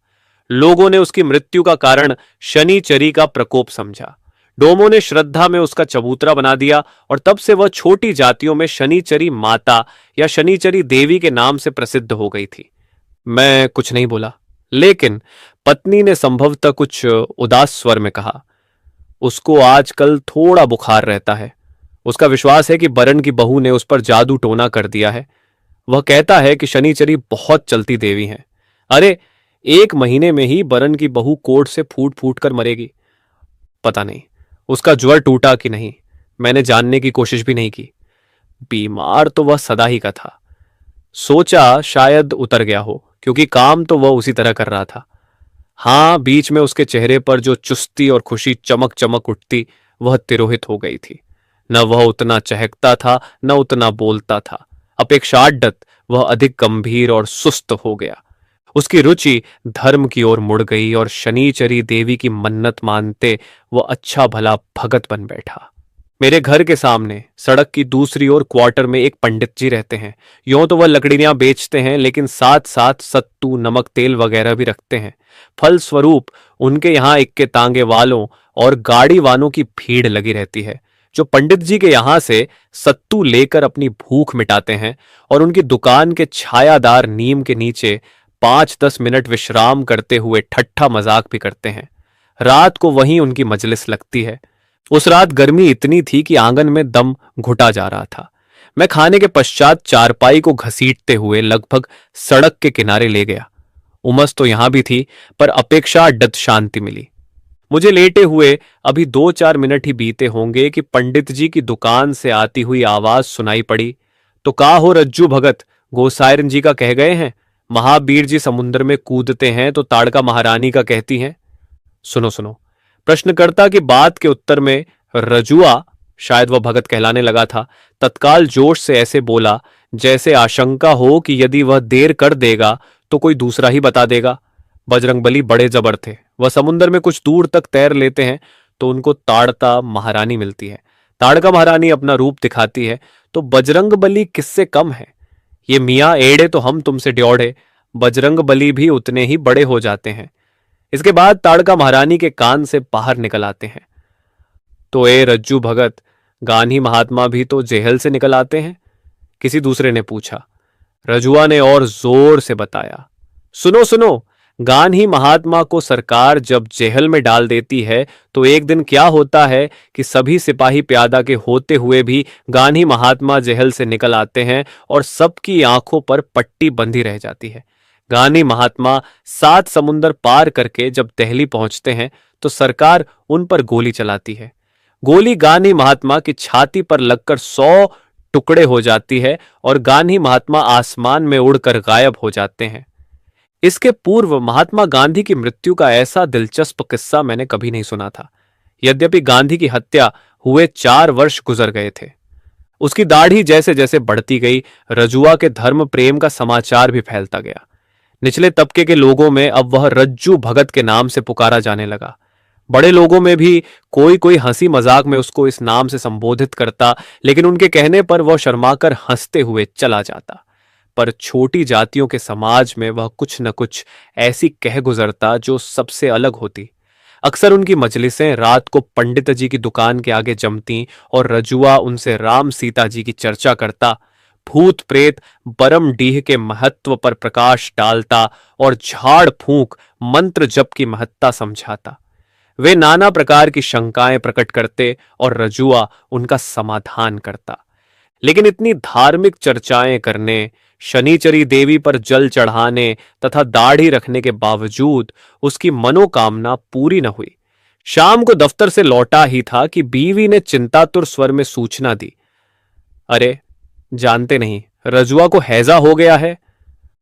लोगों ने उसकी मृत्यु का कारण शनिचरी का प्रकोप समझा। डोमों ने श्रद्धा में उसका चबूतरा बना दिया और तब से वह छोटी जातियों में शनिचरी माता या शनिचरी देवी के नाम से प्रसिद्ध हो गई थी। मैं कुछ नहीं बोला, लेकिन पत्नी ने संभवतः कुछ उदास स्वर में कहा, उसको आजकल थोड़ा बुखार रहता है। उसका विश्वास है कि बरन की बहू ने उस पर जादू टोना कर दिया है। वह कहता है कि शनिचरी बहुत चलती देवी हैं। अरे 1 महीने में ही बरन की बहू कोर्ट से फूट फूट कर मरेगी। पता नहीं उसका ज्वर टूटा कि नहीं, मैंने जानने की कोशिश भी नहीं की। बीमार तो वह सदा ही का था। सोचा शायद उतर गया हो, क्योंकि काम तो वह उसी तरह कर रहा था। हां, बीच में उसके चेहरे पर जो चुस्ती और खुशी चमक चमक उठती वह तिरोहित हो गई थी। न वह उतना चहकता था, न उतना बोलता था। अपेक्षाकृत वह अधिक गंभीर और सुस्त हो गया। उसकी रुचि धर्म की ओर मुड़ गई और शनिचरी देवी की मन्नत मानते वह अच्छा भला भगत बन बैठा। मेरे घर के सामने सड़क की दूसरी ओर क्वार्टर में एक पंडित जी रहते हैं। यूं तो वह लकड़ियां बेचते हैं, लेकिन साथ साथ सत्तू, नमक, तेल वगैरह भी रखते हैं। फल स्वरूप उनके यहाँ इक्के तांगे वालों और गाड़ी वालों की भीड़ लगी रहती है, जो पंडित जी के यहाँ से सत्तू लेकर अपनी भूख मिटाते हैं और उनकी दुकान के छायादार नीम के नीचे 5-10 मिनट विश्राम करते हुए ठट्ठा मजाक भी करते हैं। रात को वहीं उनकी मजलिस लगती है। उस रात गर्मी इतनी थी कि आंगन में दम घुटा जा रहा था। मैं खाने के पश्चात चारपाई को घसीटते हुए लगभग सड़क के किनारे ले गया। उमस तो यहां भी थी, पर अपेक्षाकृत शांति मिली। मुझे लेटे हुए अभी 2-4 मिनट ही बीते होंगे कि पंडित जी की दुकान से आती हुई आवाज सुनाई पड़ी। तो का हो रज्जू भगत, गोसायरन जी का कह गए हैं? महावीर जी समुद्र में कूदते हैं तो ताड़का महारानी का कहती हैं। सुनो सुनो। प्रश्नकर्ता की बात के उत्तर में रजुआ, शायद वह भगत कहलाने लगा था, तत्काल जोश से ऐसे बोला जैसे आशंका हो कि यदि वह देर कर देगा तो कोई दूसरा ही बता देगा। बजरंगबली बड़े जबर थे। वह समुद्र में कुछ दूर तक तैर लेते हैं तो उनको ताड़का महारानी मिलती है। ताड़का महारानी अपना रूप दिखाती है तो बजरंगबली किससे कम है? ये मियाँ एड़े तो हम तुमसे ड्योढ़े, बजरंगबली भी उतने ही बड़े हो जाते हैं। इसके बाद ताड़का महारानी के कान से बाहर निकल आते हैं। तो ए रज्जू भगत, गांधी महात्मा भी तो जेहल से निकल आते हैं? किसी दूसरे ने पूछा। रजुआ ने और जोर से बताया, सुनो सुनो, गांधी महात्मा को सरकार जब जेहल में डाल देती है तो एक दिन क्या होता है कि सभी सिपाही प्यादा के होते हुए भी गांधी महात्मा जेहल से निकल आते हैं और सबकी आंखों पर पट्टी बंधी रह जाती है। गांधी महात्मा 7 समुंदर पार करके जब दिल्ली पहुंचते हैं तो सरकार उन पर गोली चलाती है। गोली गांधी महात्मा की छाती पर लगकर 100 टुकड़े हो जाती है और गांधी महात्मा आसमान में उड़कर गायब हो जाते हैं। इसके पूर्व महात्मा गांधी की मृत्यु का ऐसा दिलचस्प किस्सा मैंने कभी नहीं सुना था। यद्यपि गांधी की हत्या हुए 4 वर्ष गुजर गए थे। उसकी दाढ़ी जैसे जैसे बढ़ती गई, रजुआ के धर्म प्रेम का समाचार भी फैलता गया। निचले तबके के लोगों में अब वह रज्जू भगत के नाम से पुकारा जाने लगा। बड़े लोगों में भी कोई कोई हंसी मजाक में उसको इस नाम से संबोधित करता, लेकिन उनके कहने पर वह शर्माकर हंसते हुए चला जाता। पर छोटी जातियों के समाज में वह कुछ न कुछ ऐसी कह गुजरता जो सबसे अलग होती। अक्सर उनकी मजलिसें रात को पंडित जी की दुकान के आगे जमती और रजुआ उनसे राम सीता जी की चर्चा करता, भूत प्रेत बरम डीह के महत्व पर प्रकाश डालता और झाड़ फूंक मंत्र जप की महत्ता समझाता। वे नाना प्रकार की शंकाएं प्रकट करते और रजुआ उनका समाधान करता। लेकिन इतनी धार्मिक चर्चाएं करने, शनिचरी देवी पर जल चढ़ाने तथा दाढ़ी रखने के बावजूद उसकी मनोकामना पूरी न हुई। शाम को दफ्तर से लौटा ही था कि बीवी ने चिंतातुर स्वर में सूचना दी, अरे जानते नहीं, रजुआ को हैजा हो गया है।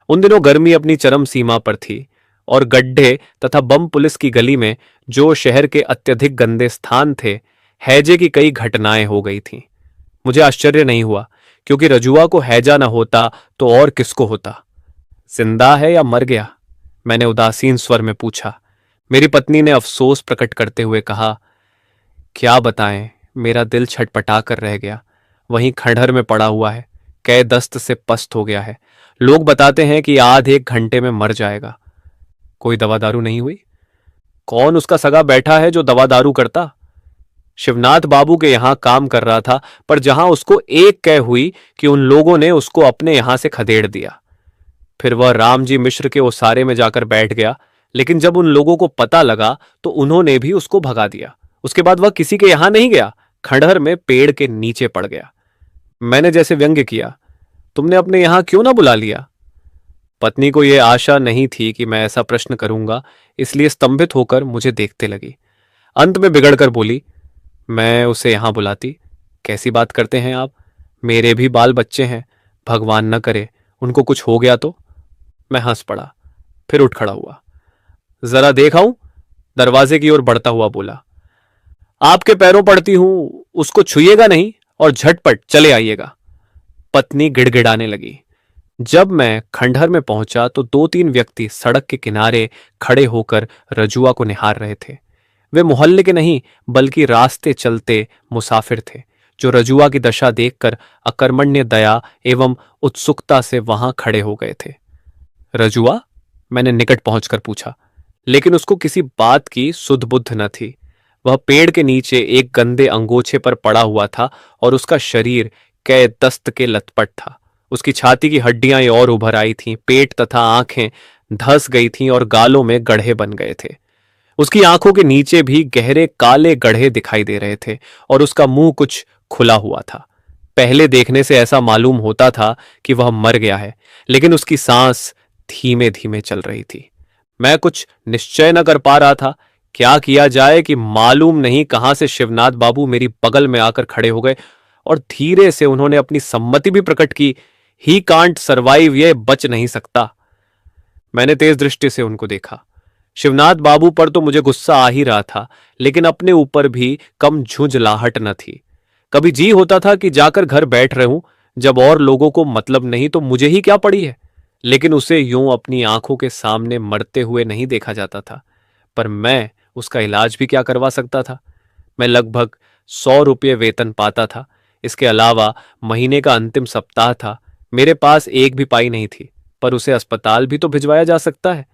उन दिनों गर्मी अपनी चरम सीमा पर थी और गड्ढे तथा बम पुलिस की गली में, जो शहर के अत्यधिक गंदे स्थान थे, हैजे की कई घटनाएं हो गई थीं। मुझे आश्चर्य नहीं हुआ, क्योंकि रजुआ को हैजा न होता तो और किसको होता। जिंदा है या मर गया? मैंने उदासीन स्वर में पूछा। मेरी पत्नी ने अफसोस प्रकट करते हुए कहा, क्या बताएं, मेरा दिल छटपटा कर रह गया। वहीं खंडहर में पड़ा हुआ है, कै दस्त से पस्त हो गया है। लोग बताते हैं कि आध एक घंटे में मर जाएगा। कोई दवा दारू नहीं हुई? कौन उसका सगा बैठा है जो दवा दारू करता? शिवनाथ बाबू के यहां काम कर रहा था, पर जहां उसको एक कह हुई कि उन लोगों ने उसको अपने यहां से खदेड़ दिया। फिर वह रामजी मिश्र के ओसारे में जाकर बैठ गया, लेकिन जब उन लोगों को पता लगा तो उन्होंने भी उसको भगा दिया। उसके बाद वह किसी के यहां नहीं गया, खंडहर में पेड़ के नीचे पड़ गया। मैंने जैसे व्यंग्य किया, तुमने अपने यहां क्यों ना बुला लिया? पत्नी को यह आशा नहीं थी कि मैं ऐसा प्रश्न करूंगा, इसलिए स्तंभित होकर मुझे देखते लगी। अंत में बिगड़कर बोली, मैं उसे यहां बुलाती। कैसी बात करते हैं आप? मेरे भी बाल बच्चे हैं, भगवान न करे उनको कुछ हो गया तो। मैं हंस पड़ा, फिर उठ खड़ा हुआ। जरा देख आऊं? दरवाजे की ओर बढ़ता हुआ बोला। आपके पैरों पड़ती हूं, उसको छुइएगा नहीं और झटपट चले आइएगा। पत्नी गिड़गिड़ाने लगी। जब मैं खंडहर में पहुंचा तो दो तीन व्यक्ति सड़क के किनारे खड़े होकर रजुआ को निहार रहे थे। वे मोहल्ले के नहीं बल्कि रास्ते चलते मुसाफिर थे, जो रजुआ की दशा देखकर अकर्मण्य दया एवं उत्सुकता से वहां खड़े हो गए थे। रजुआ? मैंने निकट पहुंचकर पूछा, लेकिन उसको किसी बात की सुध बुद्ध न थी। वह पेड़ के नीचे एक गंदे अंगोछे पर पड़ा हुआ था और उसका शरीर कै दस्त के लथपथ था। उसकी छाती की हड्डियां और उभर आई थीं, पेट तथा आंखें धंस गई थीं और गालों में गड्ढे बन गए थे। उसकी आंखों के नीचे भी गहरे काले गड्ढे दिखाई दे रहे थे और उसका मुंह कुछ खुला हुआ था। पहले देखने से ऐसा मालूम होता था कि वह मर गया है, लेकिन उसकी सांस धीमे धीमे चल रही थी। मैं कुछ निश्चय न कर पा रहा था क्या किया जाए कि मालूम नहीं कहां से शिवनाथ बाबू मेरी बगल में आकर खड़े हो गए और धीरे से उन्होंने अपनी सम्मति भी प्रकट की। ही कांट सर्वाइव, ये बच नहीं सकता। मैंने तेज दृष्टि से उनको देखा। शिवनाथ बाबू पर तो मुझे गुस्सा आ ही रहा था, लेकिन अपने ऊपर भी कम झुंझलाहट न थी। कभी जी होता था कि जाकर घर बैठ रहूं, जब और लोगों को मतलब नहीं तो मुझे ही क्या पड़ी है। लेकिन उसे यूं अपनी आंखों के सामने मरते हुए नहीं देखा जाता था। पर मैं उसका इलाज भी क्या करवा सकता था। मैं लगभग 100 रुपये वेतन पाता था। इसके अलावा महीने का अंतिम सप्ताह था। मेरे पास एक भी पाई नहीं थी, पर उसे अस्पताल भी तो भिजवाया जा सकता है।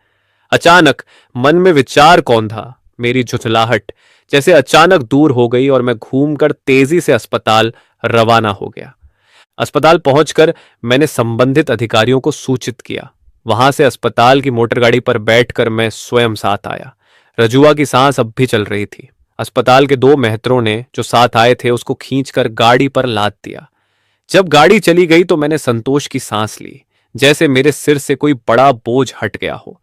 अचानक मन में विचार कौन था, मेरी झुठलाहट जैसे अचानक दूर हो गई और मैं घूमकर तेजी से अस्पताल रवाना हो गया। अस्पताल पहुंचकर मैंने संबंधित अधिकारियों को सूचित किया। वहां से अस्पताल की मोटरगाड़ी पर बैठकर मैं स्वयं साथ आया। रजुआ की सांस अब भी चल रही थी। अस्पताल के दो मेहतरों ने जो साथ आए थे उसको खींचकर गाड़ी पर लाद दिया। जब गाड़ी चली गई तो मैंने संतोष की सांस ली, जैसे मेरे सिर से कोई बड़ा बोझ हट गया हो।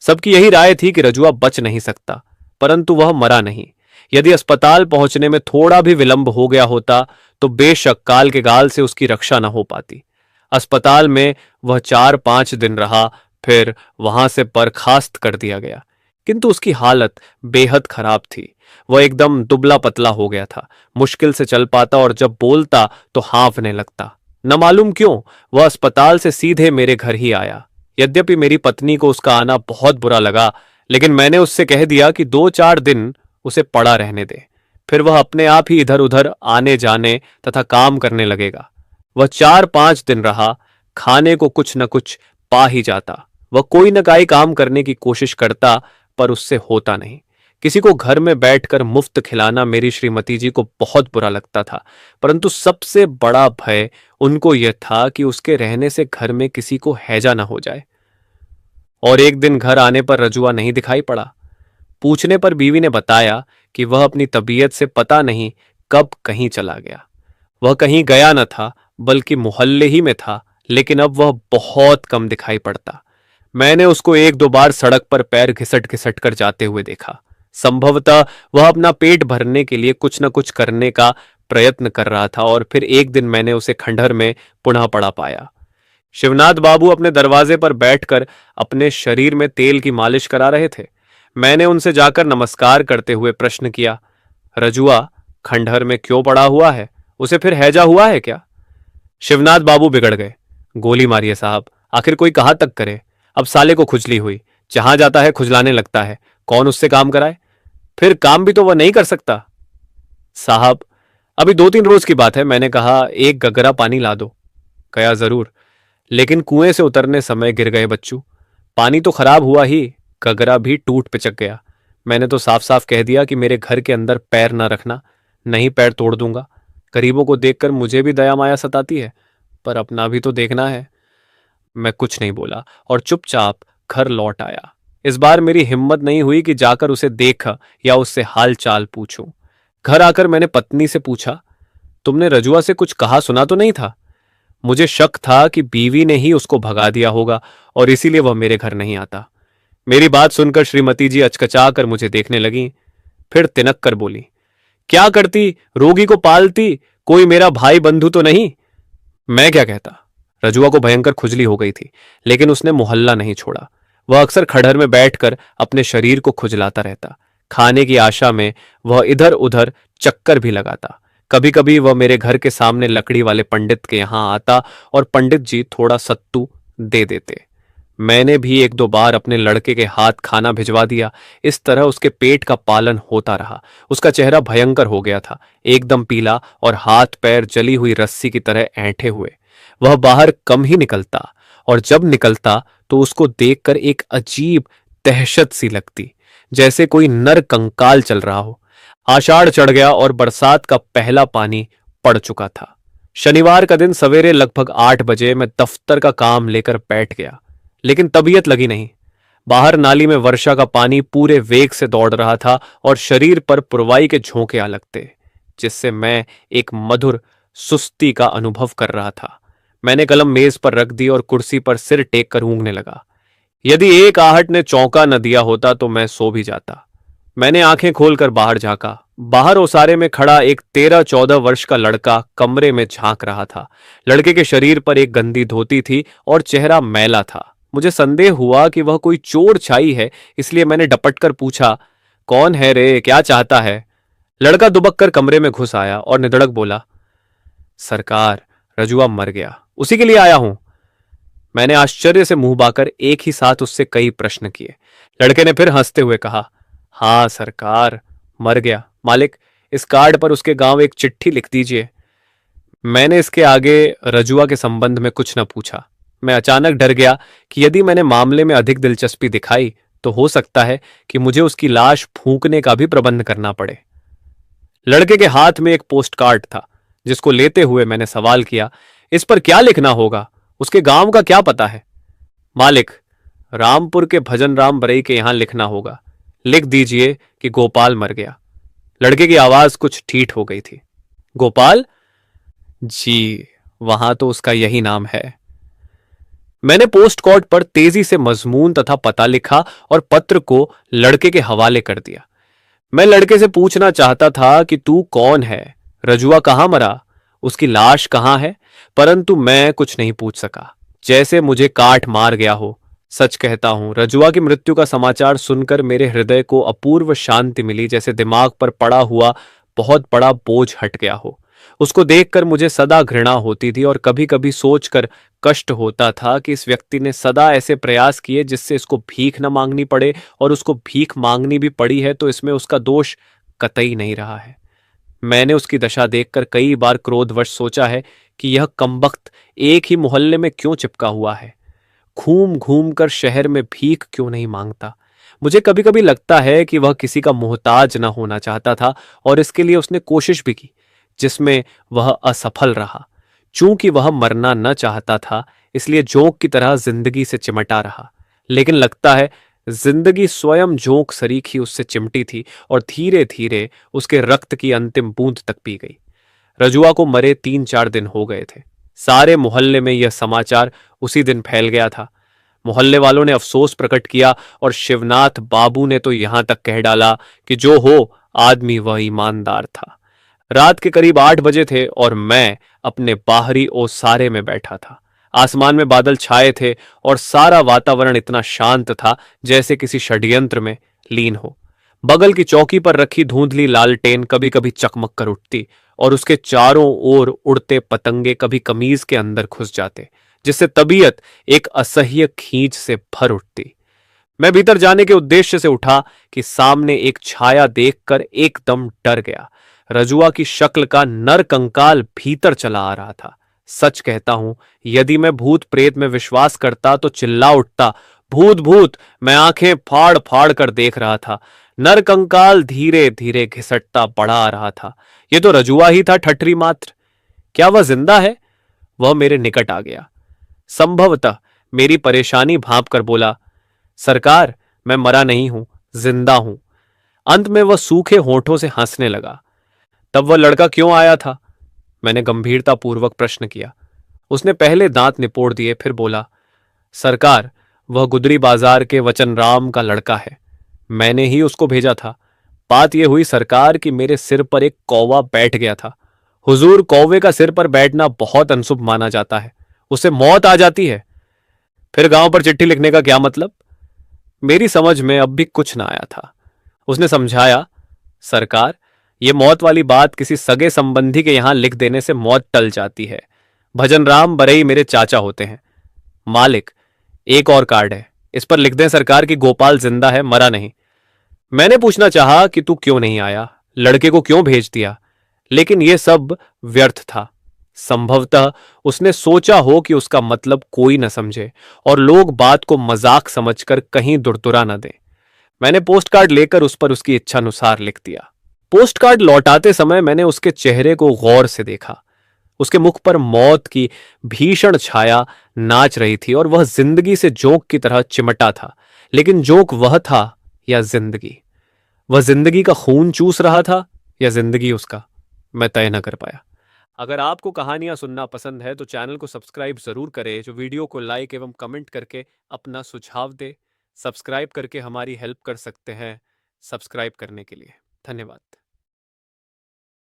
सबकी यही राय थी कि रजुआ बच नहीं सकता, परंतु वह मरा नहीं। यदि अस्पताल पहुंचने में थोड़ा भी विलंब हो गया होता तो बेशक काल के गाल से उसकी रक्षा न हो पाती। अस्पताल में वह 4-5 दिन रहा, फिर वहां से बर्खास्त कर दिया गया। किंतु उसकी हालत बेहद खराब थी। वह एकदम दुबला पतला हो गया था, मुश्किल से चल पाता और जब बोलता तो हाँफने लगता। न मालूम क्यों वह अस्पताल से सीधे मेरे घर ही आया। यद्यपि मेरी पत्नी को उसका आना बहुत बुरा लगा, लेकिन मैंने उससे कह दिया कि 2-4 दिन उसे पड़ा रहने दे, फिर वह अपने आप ही इधर उधर आने जाने तथा काम करने लगेगा। वह 4-5 दिन रहा, खाने को कुछ न कुछ पा ही जाता। वह कोई न कोई काम करने की कोशिश करता, पर उससे होता नहीं। किसी को घर में बैठकर मुफ्त खिलाना मेरी श्रीमती जी को बहुत बुरा लगता था, परंतु सबसे बड़ा भय उनको यह था कि उसके रहने से घर में किसी को हैजा न हो जाए। और एक दिन घर आने पर रजुआ नहीं दिखाई पड़ा। पूछने पर बीवी ने बताया कि वह अपनी तबीयत से पता नहीं कब कहीं चला गया। वह कहीं गया न था, बल्कि मोहल्ले ही में था, लेकिन अब वह बहुत कम दिखाई पड़ता। मैंने उसको 1-2 बार सड़क पर पैर घिसट घिसट कर जाते हुए देखा। संभवतः वह अपना पेट भरने के लिए कुछ न कुछ करने का प्रयत्न कर रहा था और फिर एक दिन मैंने उसे खंडहर में पुनः पड़ा पाया। शिवनाथ बाबू अपने दरवाजे पर बैठकर अपने शरीर में तेल की मालिश करा रहे थे। मैंने उनसे जाकर नमस्कार करते हुए प्रश्न किया, रजुआ खंडहर में क्यों पड़ा हुआ है? उसे फिर हैजा हुआ है क्या? शिवनाथ बाबू बिगड़ गए। गोली मारिए साहब, आखिर कोई कहां तक करे। अब साले को खुजली हुई, जहां जाता है खुजलाने लगता है। कौन उससे काम कराए? फिर काम भी तो वह नहीं कर सकता। साहब अभी 2-3 रोज की बात है, मैंने कहा एक गगरा पानी ला दो। कहा जरूर, लेकिन कुएं से उतरने समय गिर गए बच्चू। पानी तो खराब हुआ ही, गगरा भी टूट पिचक गया। मैंने तो साफ साफ कह दिया कि मेरे घर के अंदर पैर ना रखना, नहीं पैर तोड़ दूंगा। गरीबों को देखकर मुझे भी दया माया सताती है, पर अपना भी तो देखना है। मैं कुछ नहीं बोला और चुपचाप घर लौट आया। इस बार मेरी हिम्मत नहीं हुई कि जाकर उसे देख या उससे हाल चाल पूछूं। घर आकर मैंने पत्नी से पूछा, तुमने रजुआ से कुछ कहा सुना तो नहीं था? मुझे शक था कि बीवी ने ही उसको भगा दिया होगा और इसीलिए वह मेरे घर नहीं आता। मेरी बात सुनकर श्रीमती जी अचकचा कर मुझे देखने लगी, फिर तिनक कर बोली, क्या करती? रोगी को पालती, कोई मेरा भाई बंधु तो नहीं? मैं क्या कहता। रजुआ को भयंकर खुजली हो गई थी, लेकिन उसने मोहल्ला नहीं छोड़ा। वह अक्सर खड़हर में बैठकर अपने शरीर को खुजलाता रहता। खाने की आशा में वह इधर उधर चक्कर भी लगाता। कभी कभी वह मेरे घर के सामने लकड़ी वाले पंडित के यहाँ आता और पंडित जी थोड़ा सत्तू दे देते। मैंने भी एक दो बार अपने लड़के के हाथ खाना भिजवा दिया। इस तरह उसके पेट का पालन होता रहा। उसका चेहरा भयंकर हो गया था, एकदम पीला और हाथ पैर जली हुई रस्सी की तरह ऐंठे हुए। वह बाहर कम ही निकलता और जब निकलता तो उसको देखकर एक अजीब दहशत सी लगती, जैसे कोई नर कंकाल चल रहा हो। आषाढ़ चढ़ गया और बरसात का पहला पानी पड़ चुका था। शनिवार का दिन सवेरे लगभग 8 बजे मैं दफ्तर का काम लेकर बैठ गया, लेकिन तबीयत लगी नहीं। बाहर नाली में वर्षा का पानी पूरे वेग से दौड़ रहा था और शरीर पर पुरवाई के झोंके आ लगते, जिससे मैं एक मधुर सुस्ती का अनुभव कर रहा था। मैंने कलम मेज पर रख दी और कुर्सी पर सिर टेक कर ऊँघने लगा। यदि एक आहट ने चौंका न दिया होता तो मैं सो भी जाता। मैंने आंखें खोलकर बाहर झांका। बाहर ओसारे में खड़ा एक 13-14 वर्ष का लड़का कमरे में झांक रहा था। लड़के के शरीर पर एक गंदी धोती थी और चेहरा मैला था। मुझे संदेह हुआ कि वह कोई चोर छाई है, इसलिए मैंने डपट कर पूछा, कौन है रे, क्या चाहता है? लड़का दुबक कर कमरे में घुस आया और निधड़क बोला, सरकार, रजुआ मर गया, उसी के लिए आया हूं। मैंने आश्चर्य से मुंह बाकर एक ही साथ उससे कई प्रश्न किए। लड़के ने फिर हंसते हुए कहा, हाँ सरकार, मर गया। मालिक, इस कार्ड पर उसके गांव एक चिट्ठी लिख दीजिए। मैंने इसके आगे रजुआ के संबंध में कुछ न पूछा। मैं अचानक डर गया कि यदि मैंने मामले में अधिक दिलचस्पी दिखाई तो हो सकता है कि मुझे उसकी लाश फूंकने का भी प्रबंध करना पड़े। लड़के के हाथ में एक पोस्ट कार्ड था, जिसको लेते हुए मैंने सवाल किया, इस पर क्या लिखना होगा? उसके गांव का क्या पता है? मालिक, रामपुर के भजन राम बरई के यहां लिखना होगा। लिख दीजिए कि गोपाल मर गया। लड़के की आवाज कुछ ठीठ हो गई थी। गोपाल? जी, वहां तो उसका यही नाम है। मैंने पोस्ट कार्ड पर तेजी से मजमून तथा पता लिखा और पत्र को लड़के के हवाले कर दिया। मैं लड़के से पूछना चाहता था कि तू कौन है, रजुआ कहां मरा, उसकी लाश कहां है, परंतु मैं कुछ नहीं पूछ सका, जैसे मुझे काट मार गया हो। सच कहता हूं, रजुआ की मृत्यु का समाचार सुनकर मेरे हृदय को अपूर्व शांति मिली, जैसे दिमाग पर पड़ा हुआ बहुत बड़ा बोझ हट गया हो। उसको देखकर मुझे सदा घृणा होती थी और कभी कभी सोचकर कष्ट होता था कि इस व्यक्ति ने सदा ऐसे प्रयास किए जिससे इसको भीख न मांगनी पड़े, और उसको भीख मांगनी भी पड़ी है तो इसमें उसका दोष कतई नहीं रहा है। मैंने उसकी दशा देखकर कई बार क्रोधवश सोचा है कि यह कमबख्त एक ही मोहल्ले में क्यों चिपका हुआ है, घूम घूम कर शहर में भीख क्यों नहीं मांगता। मुझे कभी कभी लगता है कि वह किसी का मोहताज न होना चाहता था और इसके लिए उसने कोशिश भी की, जिसमें वह असफल रहा। चूंकि वह मरना न चाहता था, इसलिए जोंक की तरह जिंदगी से चिमटा रहा। लेकिन लगता है जिंदगी स्वयं जोंक सरीखी उससे चिमटी थी और धीरे धीरे उसके रक्त की अंतिम बूंद तक पी गई। रजुआ को मरे 3-4 दिन हो गए थे। सारे मोहल्ले में यह समाचार उसी दिन फैल गया था। मोहल्ले वालों ने अफसोस प्रकट किया और शिवनाथ बाबू ने तो यहां तक कह डाला कि जो हो, आदमी वह ईमानदार था। रात के करीब 8 बजे थे और मैं अपने बाहरी ओसारे में बैठा था। आसमान में बादल छाए थे और सारा वातावरण इतना शांत था जैसे किसी षड्यंत्र में लीन हो। बगल की चौकी पर रखी धुंधली लालटेन कभी कभी चकमक कर उठती और उसके चारों ओर उड़ते पतंगे कभी कमीज के अंदर घुस जाते, जिससे तबीयत एक असह्य खींच से भर उठती। मैं भीतर जाने के उद्देश्य से उठा कि सामने एक छाया देखकर एकदम डर गया। रजुआ की शक्ल का नर कंकाल भीतर चला आ रहा था। सच कहता हूं, यदि मैं भूत प्रेत में विश्वास करता तो चिल्ला उठता, भूत भूत। मैं आंखें फाड़ फाड़ कर देख रहा था। नर कंकाल धीरे धीरे घिसटता बड़ा आ रहा था। यह तो रजुआ ही था, ठठरी मात्र। क्या वह जिंदा है? वह मेरे निकट आ गया। संभवतः मेरी परेशानी भांप कर बोला, सरकार, मैं मरा नहीं हूं, जिंदा हूं। अंत में वह सूखे होठों से हंसने लगा। तब वह लड़का क्यों आया था? मैंने गंभीरतापूर्वक प्रश्न किया। उसने पहले दांत निपोड़ दिए, फिर बोला, सरकार, वह गुदरी बाजार के वचन राम का लड़का है। मैंने ही उसको भेजा था। बात यह हुई सरकार कि मेरे सिर पर एक कौवा बैठ गया था। हुजूर, कौवे का सिर पर बैठना बहुत अनशुभ माना जाता है, उसे मौत आ जाती है। फिर गांव पर चिट्ठी लिखने का क्या मतलब? मेरी समझ में अब भी कुछ ना आया था। उसने समझाया, सरकार, ये मौत वाली बात किसी सगे संबंधी के यहां लिख देने से मौत टल जाती है। भजन राम बरई मेरे चाचा होते हैं। मालिक, एक और कार्ड है, इस पर लिख दें सरकार की गोपाल जिंदा है, मरा नहीं। मैंने पूछना चाहा कि तू क्यों नहीं आया, लड़के को क्यों भेज दिया, लेकिन यह सब व्यर्थ था। संभवतः उसने सोचा हो कि उसका मतलब कोई न समझे और लोग बात को मजाक समझकर कहीं दुरदुरा न दें। मैंने पोस्ट कार्ड लेकर उस पर उसकी इच्छानुसार लिख दिया। पोस्ट कार्ड लौटाते समय मैंने उसके चेहरे को गौर से देखा। उसके मुख पर मौत की भीषण छाया नाच रही थी और वह जिंदगी से जोंक की तरह चिमटा था। लेकिन जोंक वह था या जिंदगी? वह जिंदगी का खून चूस रहा था या जिंदगी उसका? मैं तय न कर पाया। अगर आपको कहानियां सुनना पसंद है तो चैनल को सब्सक्राइब जरूर करें, जो वीडियो को लाइक एवं कमेंट करके अपना सुझाव दे। सब्सक्राइब करके हमारी हेल्प कर सकते हैं। सब्सक्राइब करने के लिए धन्यवाद।